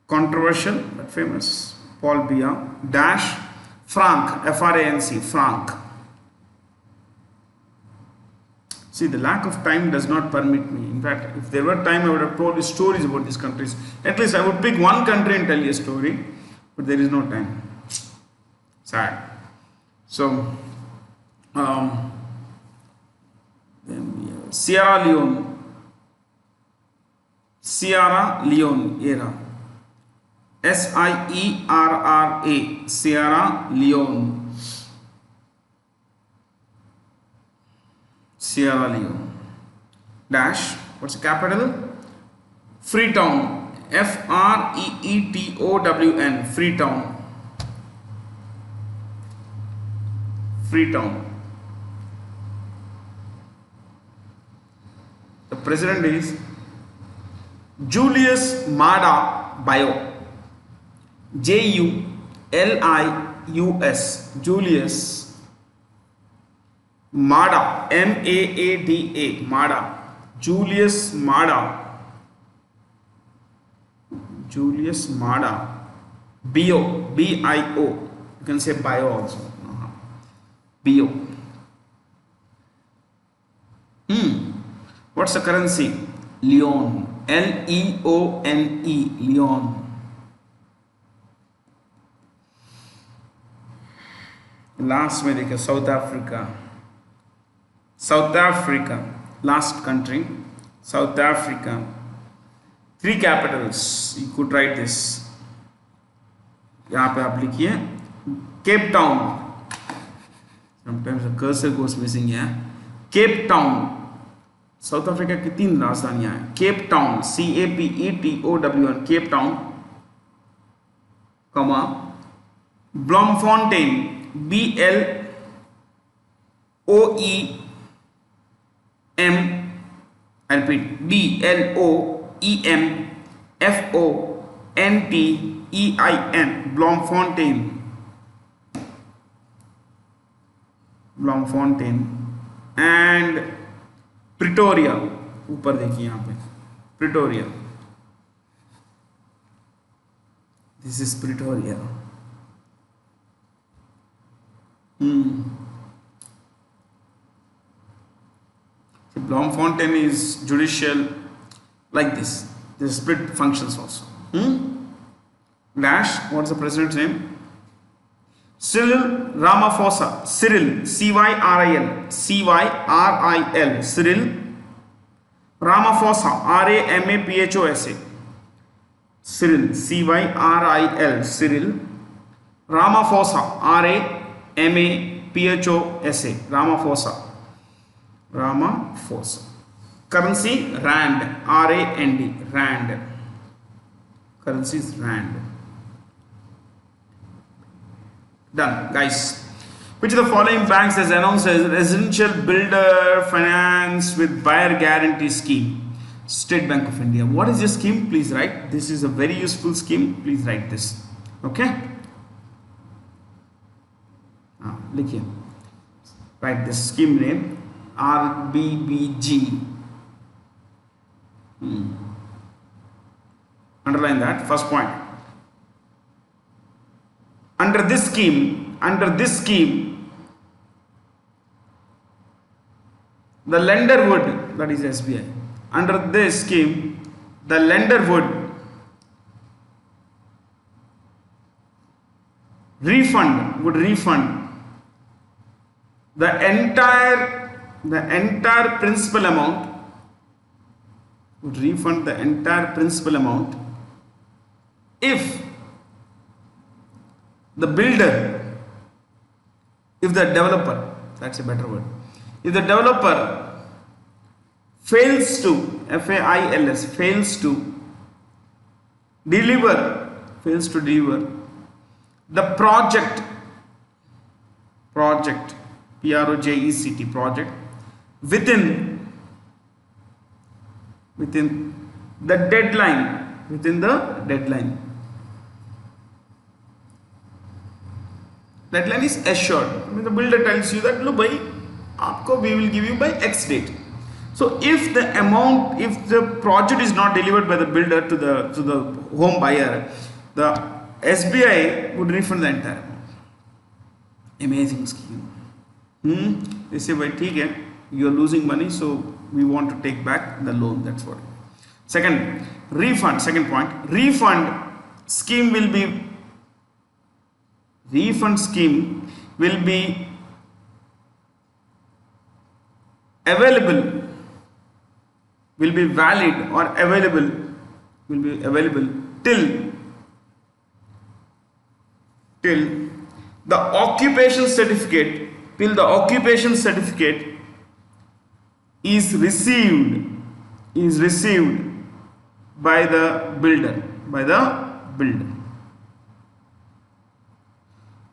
Controversial but famous. Paul Biya. Dash. Franc. F-R-A-N-C. Franc. See, the lack of time does not permit me. In fact, if there were time, I would have told you stories about these countries. At least I would pick one country and tell you a story, but there is no time. Sad. So, then we have Sierra Leone. Sierra Leone era. S-I-E-R-R-A. Sierra Leone. Sierra Leone. Dash. What's the capital? Freetown. F-R-E-E-T-O-W-N. Freetown. Freetown. The president is Julius Maada Bio. J-U-L-I-U-S. Julius Maada. M-A-A-D-A. Maada. Julius Maada. Julius Maada. Bio. B-I-O. You can say bio also. Bio. What's the currency? Leone. L-E-O-N-E. Leone. Last में देखिए South Africa. South Africa. Last country. South Africa. 3 capitals. You could write this. यहाँ पे आप लिखिए Cape Town. Sometimes the cursor goes missing here. Cape Town. South Africa की 3 राजधानियां हैं, Cape Town CAPETOWN Cape Town, comma Bloemfontein BLOEM, I repeat BLOEMFONTEIN Bloemfontein and Pretoria, ऊपर देखिए यहां पे Pretoria, this is Pretoria. Bloemfontein is judicial, like this. There's split functions also. Dash, what's the president's name? Cyril Ramaphosa. Cyril, CYRIL, Cyril Ramaphosa, RAMAPHOSA. Cyril, CYRIL, Cyril Ramaphosa, RAMAPHOSA, Ramaphosa. Currency Rand, RAND, Rand. Currency is Rand. Done, guys. Which of the following banks has announced a residential builder finance with buyer guarantee scheme? State Bank of India. What is this scheme? Please write. This is a very useful scheme. Please write this. Okay. लिखिए. Write this scheme name. RBBG. Underline that. First point. Under this scheme, the lender would, that is SBI. Under this scheme, the lender would refund the entire principal amount, would refund the entire principal amount if the builder, if the developer, that's a better word, if the developer fails to, FAILS, fails to deliver the project, project within the deadline, deadline is assured. I mean, the builder tells you that, look, bhai, aapko we will give you by X date. So if the project is not delivered by the builder to the home buyer, the SBI would refund the entire amount. Amazing scheme. They say, well, okay, you are losing money, so we want to take back the loan. That's what. Second point, refund scheme will be available, will be valid or available, till the occupation certificate is received by the builder.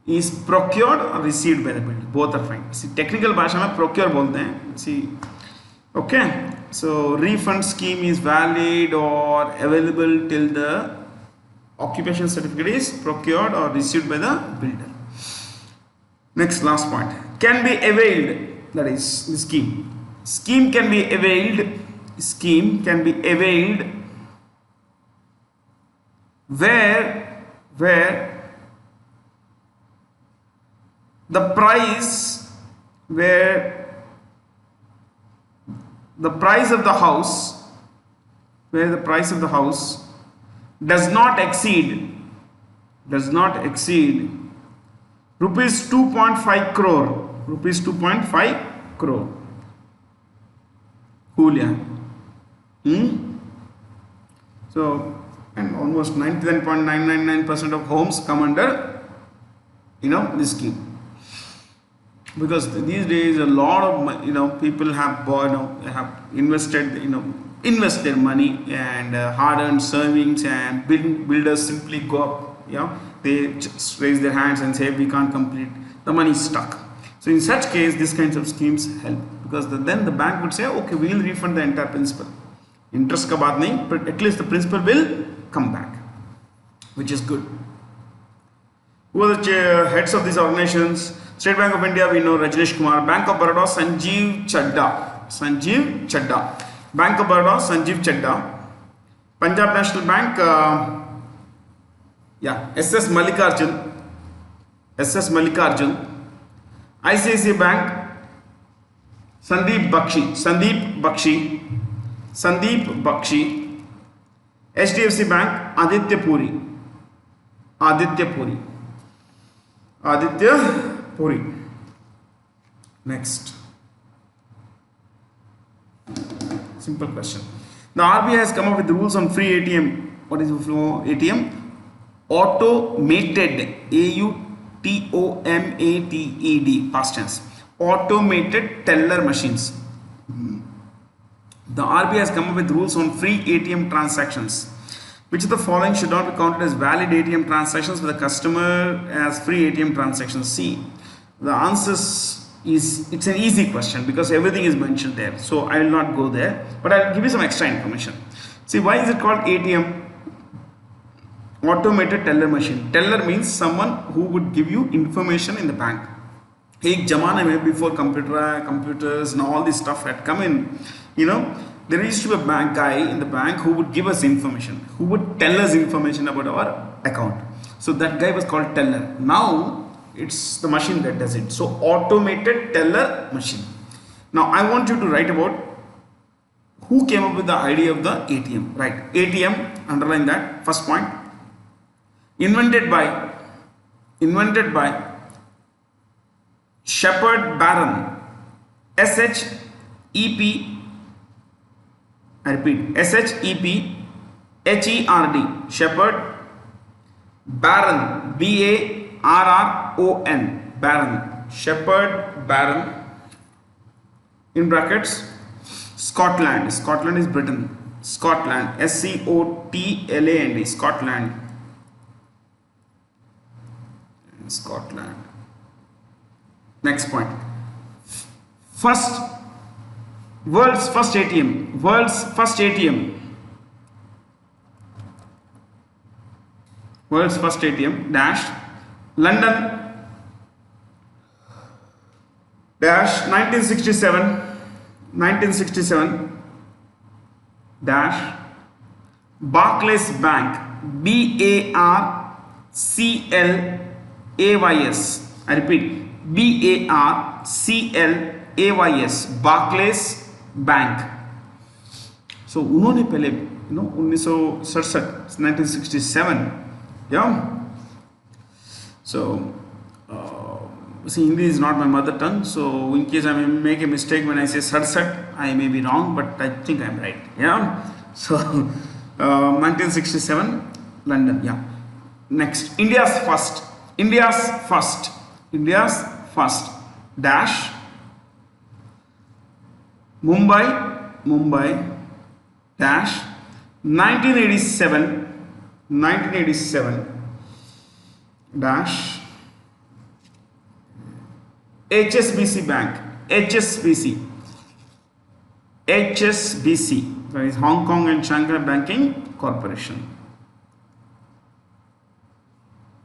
Is procured or received by the builder, both are fine. See, technical भाषा में procure बोलते हैं. See, okay, so refund scheme is valid or available till the occupation certificate is procured or received by the builder. Next, last point, can be availed, that is the scheme can be availed where the price of the house does not exceed rupees 2.5 crore. Cool, yeah. So, and almost 99.999% of homes come under this scheme. because these days a lot of people have have invested invest their money and hard-earned savings, and builders simply go up, they just raise their hands and say we can't complete, the money is stuck. So in such case these kinds of schemes help, because then the bank would say okay, we will refund the entire principal, interest ka baat nahi, but at least the principal will come back, which is good. Who are the heads of these organizations? State Bank of India, we know Rajneesh Kumar. Bank of Baroda, Sanjeev Chadda. Bank of Baroda, Sanjeev Chadda. Punjab National Bank, SS Mallikarjun. ICICI Bank, Sandeep Bakshi. HDFC Bank, Aditya Puri. Next. Simple question. The RBI has come up with the rules on free ATM. What is ATM? Automated. AUTOMATED. Past tense. Automated teller machines. The RBI has come up with rules on free ATM transactions. Which of the following should not be counted as valid ATM transactions with the customer as free ATM transactions? See, the answers it's an easy question because everything is mentioned there. So I will not go there, but I'll give you some extra information. See, why is it called ATM? Automated teller machine. Teller means someone who would give you information in the bank. Ek zamane mein, before computers and all this stuff had come in, there used to be a bank guy in the bank who would give us information, who would tell us information about our account. So that guy was called teller. Now it's the machine that does it. So automated teller machine. Now I want you to write about who came up with the idea of the ATM. Right, ATM, underline that, first point. Invented by Shepard Barron. SHEP, I repeat, SHEPHERD, Shepard Barron, BARRON, Barron, Shepard Barron, in brackets, Scotland is Britain, Scotland, SCOTLAND, Scotland. Next point. World's first ATM dash London dash 1967 dash Barclays Bank, BARCLAYS, I repeat, BARCLAYS, Barclays Bank. So उन्होंने पहले 1967, yeah. So see, Hindi is not my mother tongue, so in case I may make a mistake when I say Sarsat, I may be wrong, but I think I am right, yeah. So 1967, London, yeah. Next, India's first dash Mumbai dash 1987 dash HSBC Bank, HSBC, that is Hong Kong and Shanghai Banking Corporation.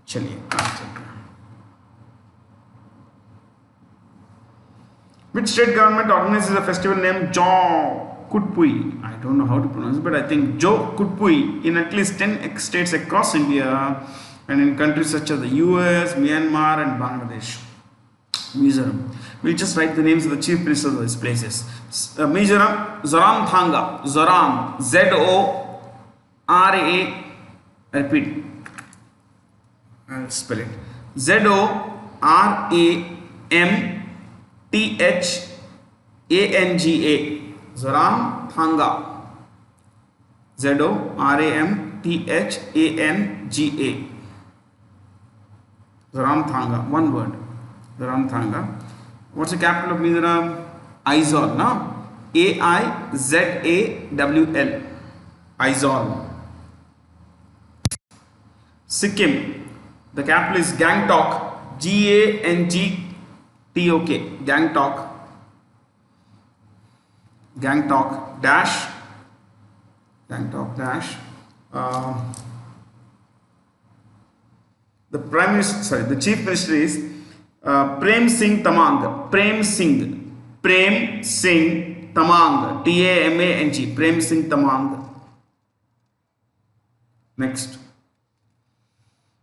चलिए, which state government organizes a festival named Jo Kutpui? I don't know how to pronounce it, but I think Jo Kutpui in at least 10 states across India and in countries such as the US, Myanmar and Bangladesh. Mizoram. We'll just write the names of the chief ministers of these places. Mizoram, Zoramthanga, Zoram, Z-O-R-A, I repeat, I'll spell it, Z-O-R-A-M-T-H-A-N-G-A, Zoramthanga, Z-O-R-A-M-T-H-A-N-G-A, Zoramthanga, one word, Zoramthanga. What's the capital of Mizoram? Aizawl, no? Aizawl. Aizawl. Sikkim, the capital is Gangtok. Gangtok. Gangtok. Gangtok dash. Gangtok dash. The Prime Minister, sorry, the Chief Minister is Prem Singh Tamang. Prem Singh Tamang. Tamang. Prem Singh Tamang. Next.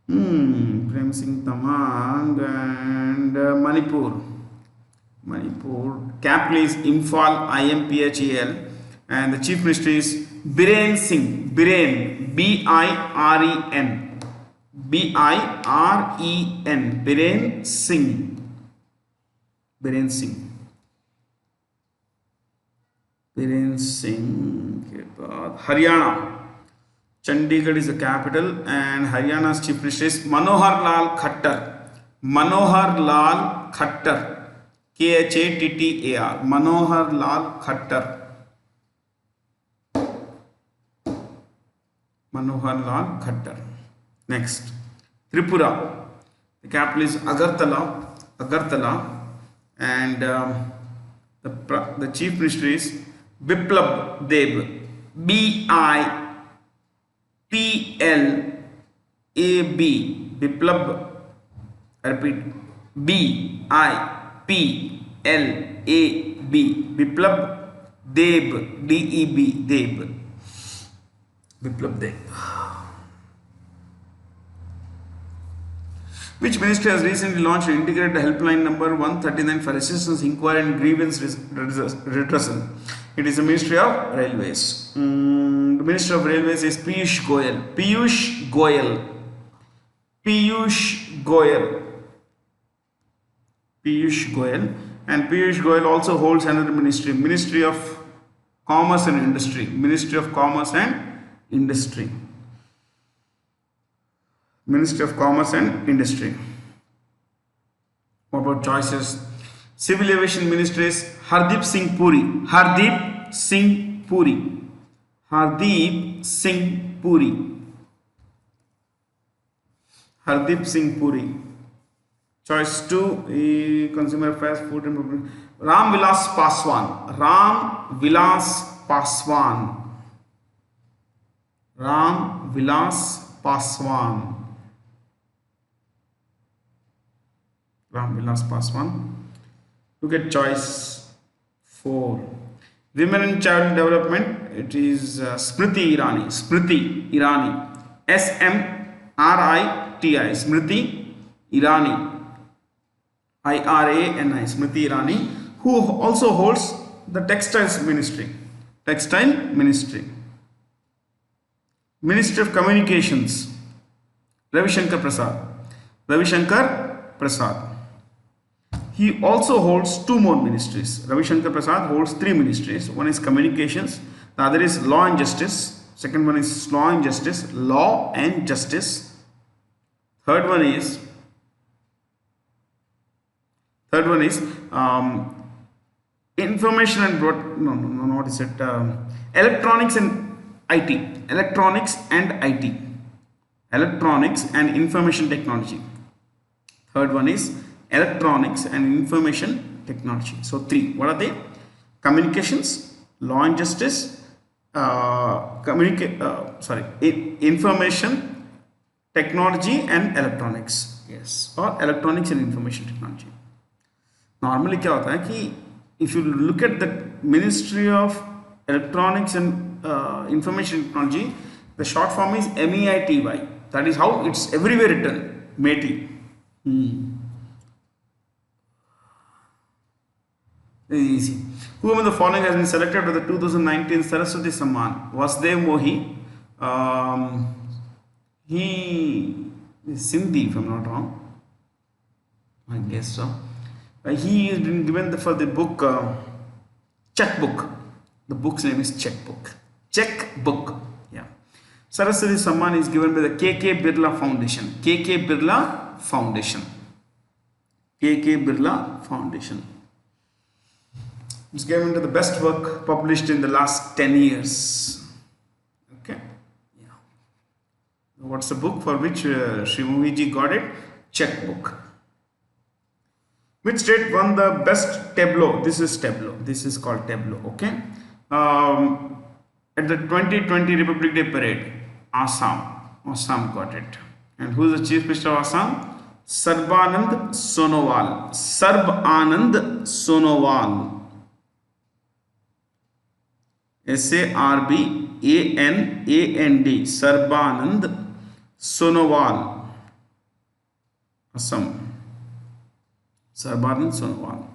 Prem Singh Tamang and Manipur. Capital is Imphal, Imphal, and the Chief Minister is Biren Singh. Biren, Biren. Biren. Biren Singh. Biren Singh. Biren Singh के बाद Haryana. Chandigarh is the capital and Haryana's Chief Minister is Manohar Lal Khattar. Manohar Lal Khattar. Khattar. Manohar Lal Khattar. Manohar Lal Khattar. Next, Tripura. The capital is Agartala. And the Chief Minister is Biplab Deb. B-I-P-L-A-B. Biplab. I repeat. B-I-P-L-A-B. Biplab Deb. D-E-B. Deb. Biplab Deb. Which ministry has recently launched an integrated helpline number 139 for assistance, inquiry and grievance redressal? It is the Ministry of Railways. The Minister of Railways is Piyush Goyal. Piyush Goyal. And Piyush Goyal also holds another ministry, Ministry of Commerce and Industry. Ministry of Commerce and Industry. Ministry of Commerce and Industry. What about choices? Civil Aviation Ministry is Hardeep Singh Puri. Hardeep Singh Puri. Hardeep Singh Puri. Hardeep Singh Puri. Choice 2, Consumer Affairs, Food and Ram Vilas Paswan. Ram Vilas Paswan. Ram Vilas Paswan. Ram Vilas Paswan. Look at choice 4. Women and Child Development. It is Smriti Irani. Smriti Irani. S-M-R-I-T-I. Smriti Irani. I-R-A-N-I. Smriti Irani, who also holds the Textiles Ministry. Textile Ministry. Ministry of Communications. Ravi Shankar Prasad. He also holds 2 more ministries. Ravi Shankar Prasad holds 3 ministries. One is Communications, the other is Law and Justice. Second one is Law and Justice. Third one is Information and what is it? Electronics and IT. Electronics and Information Technology. Third one is Electronics and Information Technology. So 3. What are they? Communications, Law and Justice, Information Technology and Electronics. Yes, or Electronics and Information Technology. Normally क्या होता है कि if you look at the Ministry of Electronics and Information Technology, the short form is MEITY. That is how it's everywhere written. MEITY. Easy. Who among the following has been selected for the 2019 Saraswati Samman? Vasudev Mohi. He is Sindhi, if I'm not wrong. I guess so. He has been given for the book Checkbook. The book's name is Checkbook. Yeah. Saraswati Samman is given by the KK Birla Foundation. It's given to the best work published in the last 10 years. Okay. Yeah. What's the book for which Sri Moviji got it? Checkbook. Which state won the best tableau? This is tableau. This is called tableau. Okay. At the 2020 Republic Day parade, Assam. Assam got it. And who is the Chief Minister of Assam? Sarbanand Sonowal. Sarbanand Sonowal. Sarbanand. Sarbanand Sonowal. Assam. Sarbanand Sonowal.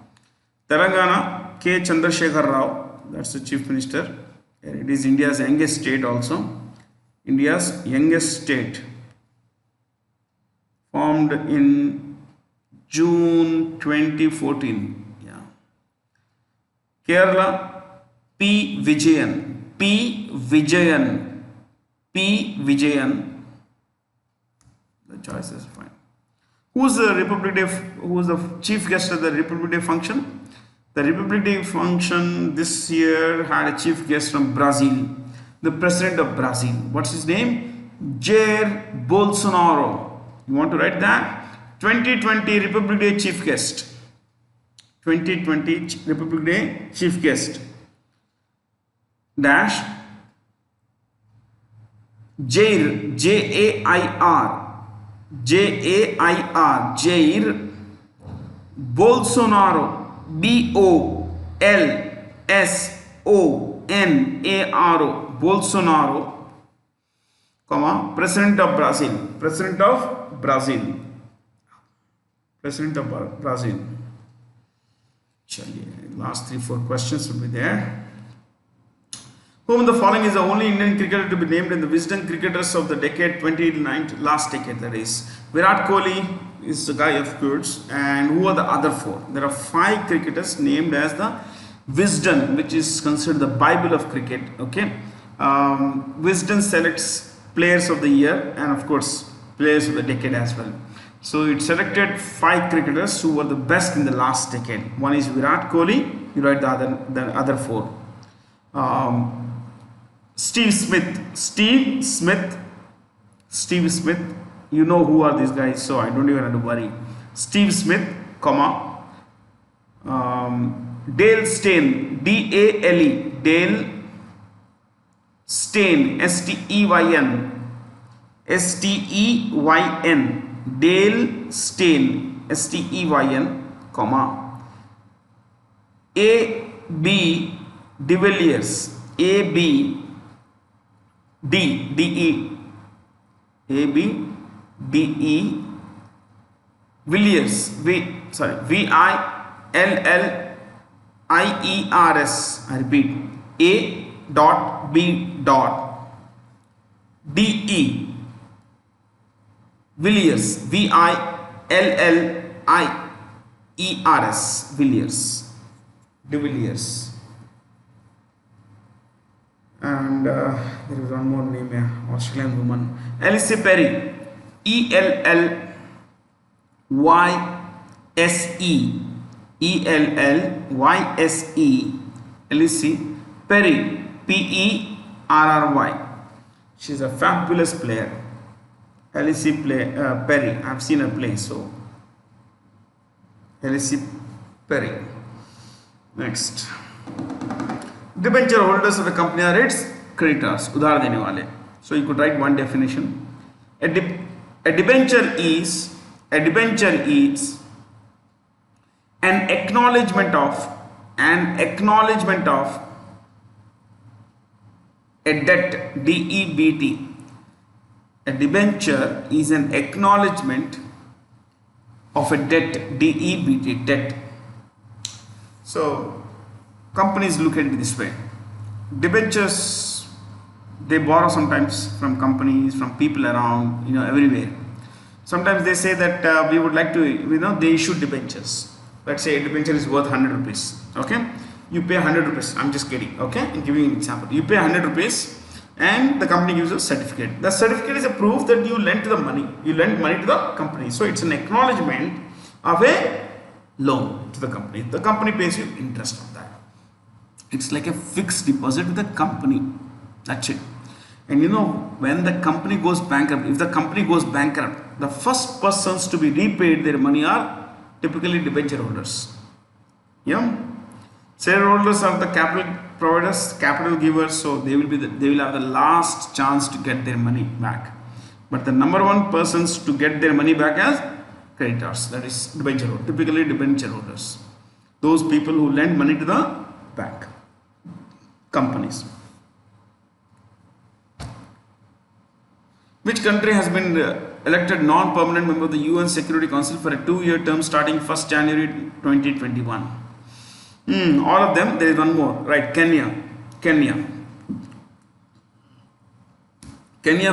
Telangana, K. Chandrasekhar Rao. That's the Chief Minister. It is India's youngest state also. India's youngest state. Formed in June 2014. Yeah. Kerala, P. Vijayan. P. Vijayan. P. Vijayan. The choice is fine. Who's the Republic Day? Who's the chief guest of the Republic Day function? The Republic Day function this year had a chief guest from Brazil, the president of Brazil. What's his name? Jair Bolsonaro. You want to write that? 2020 Republic Day chief guest. 2020 Republic Day chief guest. Dash Jair, Jair. Jair, Jair Bolsonaro, Bolsonaro, Bolsonaro, comma, President of Brazil, President of Brazil, President of Brazil. Last 3-4 questions will be there. Whom the following is the only Indian cricketer to be named in the Wisden Cricketers of the decade 2009, last decade, that is. Virat Kohli is the guy, of course. And who are the other 4? There are 5 cricketers named as the Wisden, which is considered the Bible of cricket. Okay. Wisden selects players of the year and, of course, players of the decade as well. So it selected 5 cricketers who were the best in the last decade. One is Virat Kohli. You write the other 4. Steve Smith, you know who are these guys, so I don't even have to worry. Steve Smith, comma, Dale Steyn, D-A-L-E, Dale Steyn, S-T-E-Y-N, Dale Steyn, S-T-E-Y-N, comma, A-B De Villiers, A-B D-D-E, A-B-D-E, Villiers, V-I-L-L-I-E-R-S, I repeat, A.B.D-E, Villiers, V-I-L-L-I-E-R-S, Villiers, De Villiers. And there is one more name here, Australian woman, Elsie Perry, E-L-L-Y-S-E, E-L-L-Y-S-E, Elsie Perry, P-E-R-R-Y. She's a fabulous player. Elsie Perry, I've seen her play. So Elsie Perry. Next. Debenture holders of the company are its creditors, udhar dene wale. So you could write one definition. A debenture is an acknowledgement of a debt, D-E-B-T. A debenture is an acknowledgement of a debt, D-E-B-T, debt. So companies look at it this way. Debentures, they borrow sometimes from companies, from people around, everywhere. Sometimes they say that we would like to, they issue debentures. Let's say a debenture is worth 100 rupees. Okay, you pay 100 rupees. I'm just kidding. Okay, I'm giving you an example. You pay 100 rupees and the company gives you a certificate. The certificate is a proof that you lent the money. You lent money to the company. So it's an acknowledgement of a loan to the company. The company pays you interest on that. It's like a fixed deposit with the company. That's it. And you know, when the company goes bankrupt, if the company goes bankrupt, the first persons to be repaid their money are typically debenture holders. Yeah. Shareholders are the capital providers, capital givers, so they will have the last chance to get their money back. But the number one persons to get their money back as creditors, that is debenture holders, typically debenture holders. Those people who lend money to the bank, companies. Which country has been elected non-permanent member of the UN Security Council for a 2-year term starting 1st January 2021? All of them. There is one more, right? Kenya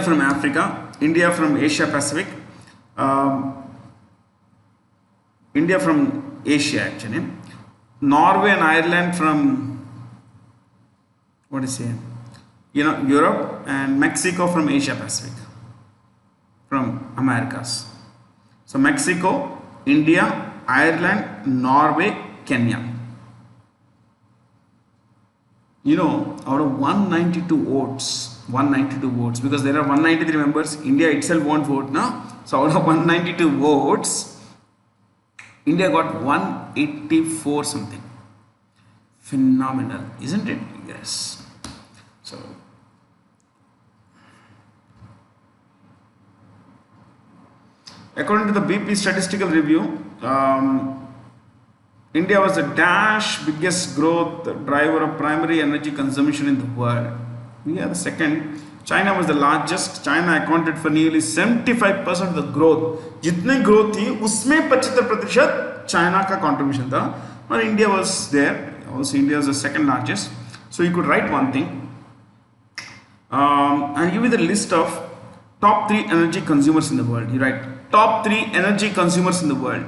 from Africa, India from Asia Pacific, India from Asia actually, Norway and Ireland from, what is it? Europe, and Mexico from Asia Pacific, from Americas. So Mexico, India, Ireland, Norway, Kenya. Out of 192 votes, because there are 193 members, India itself won't vote now. So out of 192 votes, India got 184 something. Phenomenal, isn't it? Yes. So according to the BP statistical review, India was the biggest growth driver of primary energy consumption in the world. We are the second. China was the largest. China accounted for nearly 75% of the growth. जितने growth थी उसमें 75% China का contribution था. But India was there. Also India was the second largest. So you could write one thing. And give you the list of top 3 energy consumers in the world. You write top 3 energy consumers in the world.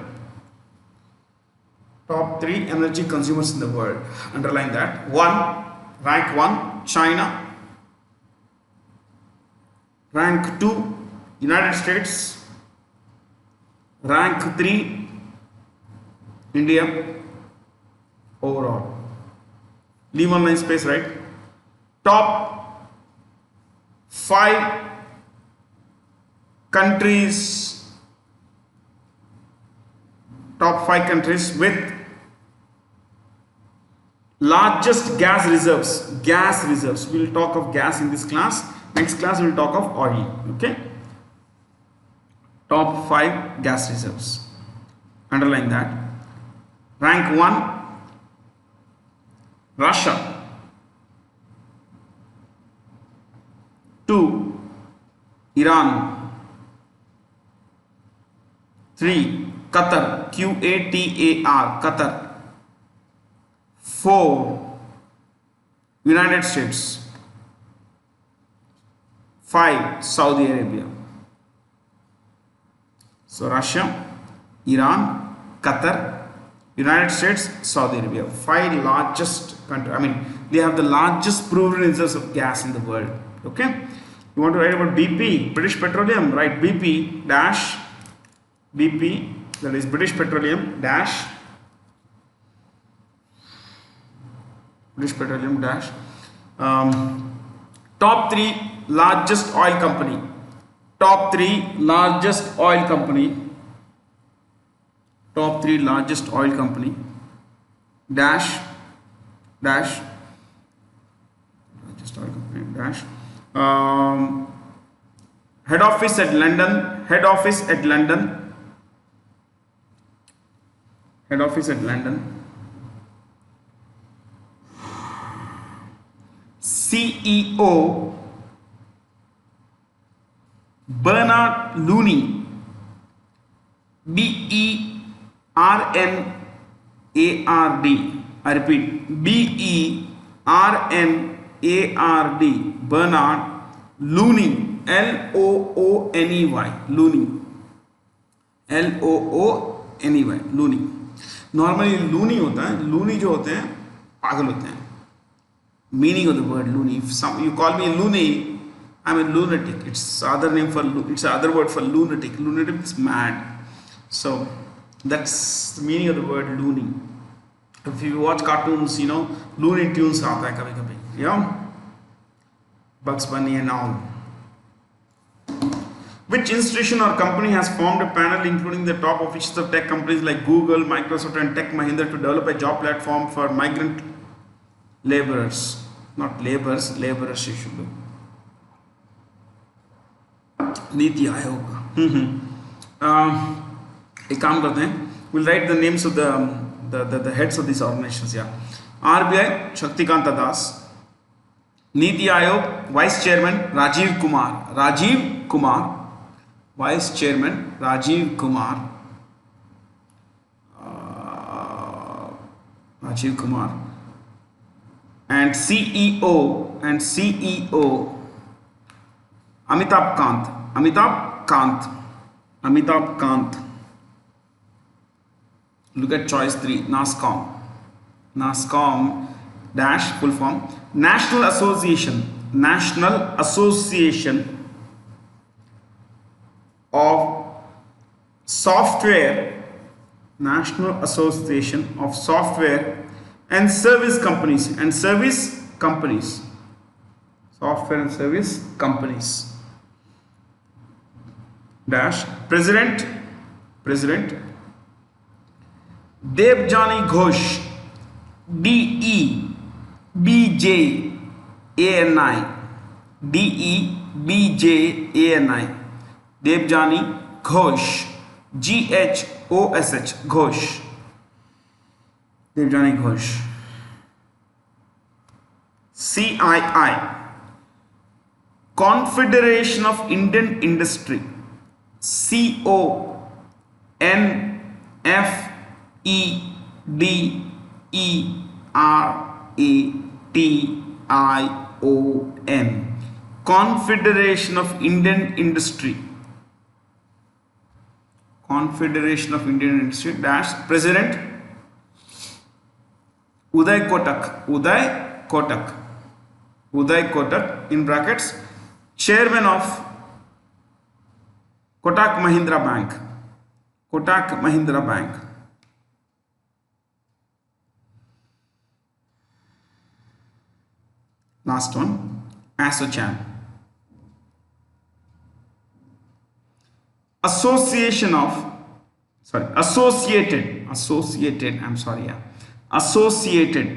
Top 3 energy consumers in the world. Underline that. Rank 1, China. Rank 2, United States. Rank 3, India. Overall. Leave one line space, right? Top 5 countries. Top 5 countries with largest gas reserves. We will talk of gas in this class. Next class we will talk of oil. Okay. Top 5 gas reserves. Underline that. Rank 1, Russia. 2, Iran. 3, Qatar. Qatar. Qatar. 4, United States. 5, Saudi Arabia. So Russia, Iran, Qatar, United States, Saudi Arabia. 5 largest countries. They have the largest proven reserves of gas in the world. Okay. You want to write about BP, British Petroleum, write BP dash, BP, that is British Petroleum dash, top 3 largest oil company. Top 3 largest oil company. Dash. Largest oil company. Dash. Head office at London. CEO Bernard Looney. B-E-R-N-A-R-D. I repeat, B-E-R-N-A-R-D. Bernard Looney. L-O-O-N-E-Y. Looney. L-O-O-N-E-Y. Looney. Normally Looney होता है. Looney जो होते हैं पागल होते हैं. Meaning of the word loony. If you call me loony, I'm a lunatic. It's other word for lunatic. Lunatic is mad. So that's the meaning of the word loony. If you watch cartoons, you know, Looney Tunes आता है कभी कभी, you know, Bugs Bunny and all. Which institution or company has formed a panel including the top officials of tech companies like Google, Microsoft and Tech Mahindra to develop a job platform for migrant laborers? Not laborers, laborers you should do. Niti Aayog. एक काम करते हैं, we'll write the names of the heads of these organizations. Yeah, RBI Shaktikanta Das, Niti Aayog Vice Chairman Rajiv Kumar, Vice Chairman Rajiv Kumar, and CEO Amitabh Kant. Look at choice 3, NASSCOM dash full form National Association of Software, National Association of Software and Service Companies, Software and Service Companies dash President Debjani Ghosh, DEBJANI, Debjani Ghosh, GHOSH, Ghosh, Debjani Ghosh. CII, Confederation of Indian Industry, CONFEDERATION, Confederation of Indian Industry, dash President Uday Kotak in brackets, Chairman of Kotak Mahindra Bank. Last one, Associated, Associated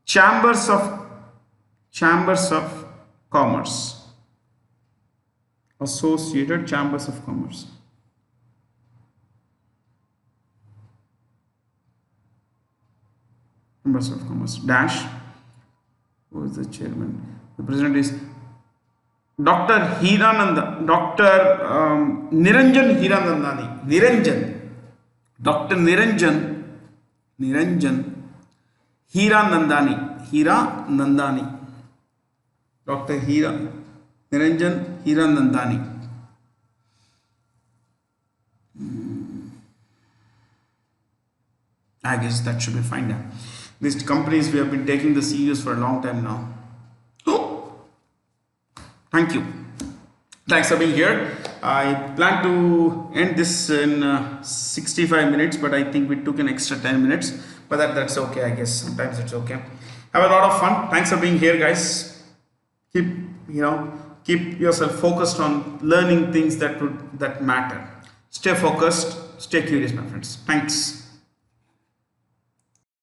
Chambers of Commerce. Associated Chambers of Commerce. Chambers of Commerce dash, who is the chairman? The president is Dr. Niranjan Hiranandani. Dr. Niranjan Hiranandani. Dr. Niranjan Hiranandani. I guess that should be fine now. These companies, we have been taking the CEOs for a long time now. Thank you. Thanks for being here. I plan to end this in 65 minutes, but I think we took an extra 10 minutes. But that's okay, I guess. Sometimes it's okay. Have a lot of fun. Thanks for being here, guys. Keep yourself focused on learning things that matter. Stay focused. Stay curious, my friends. Thanks.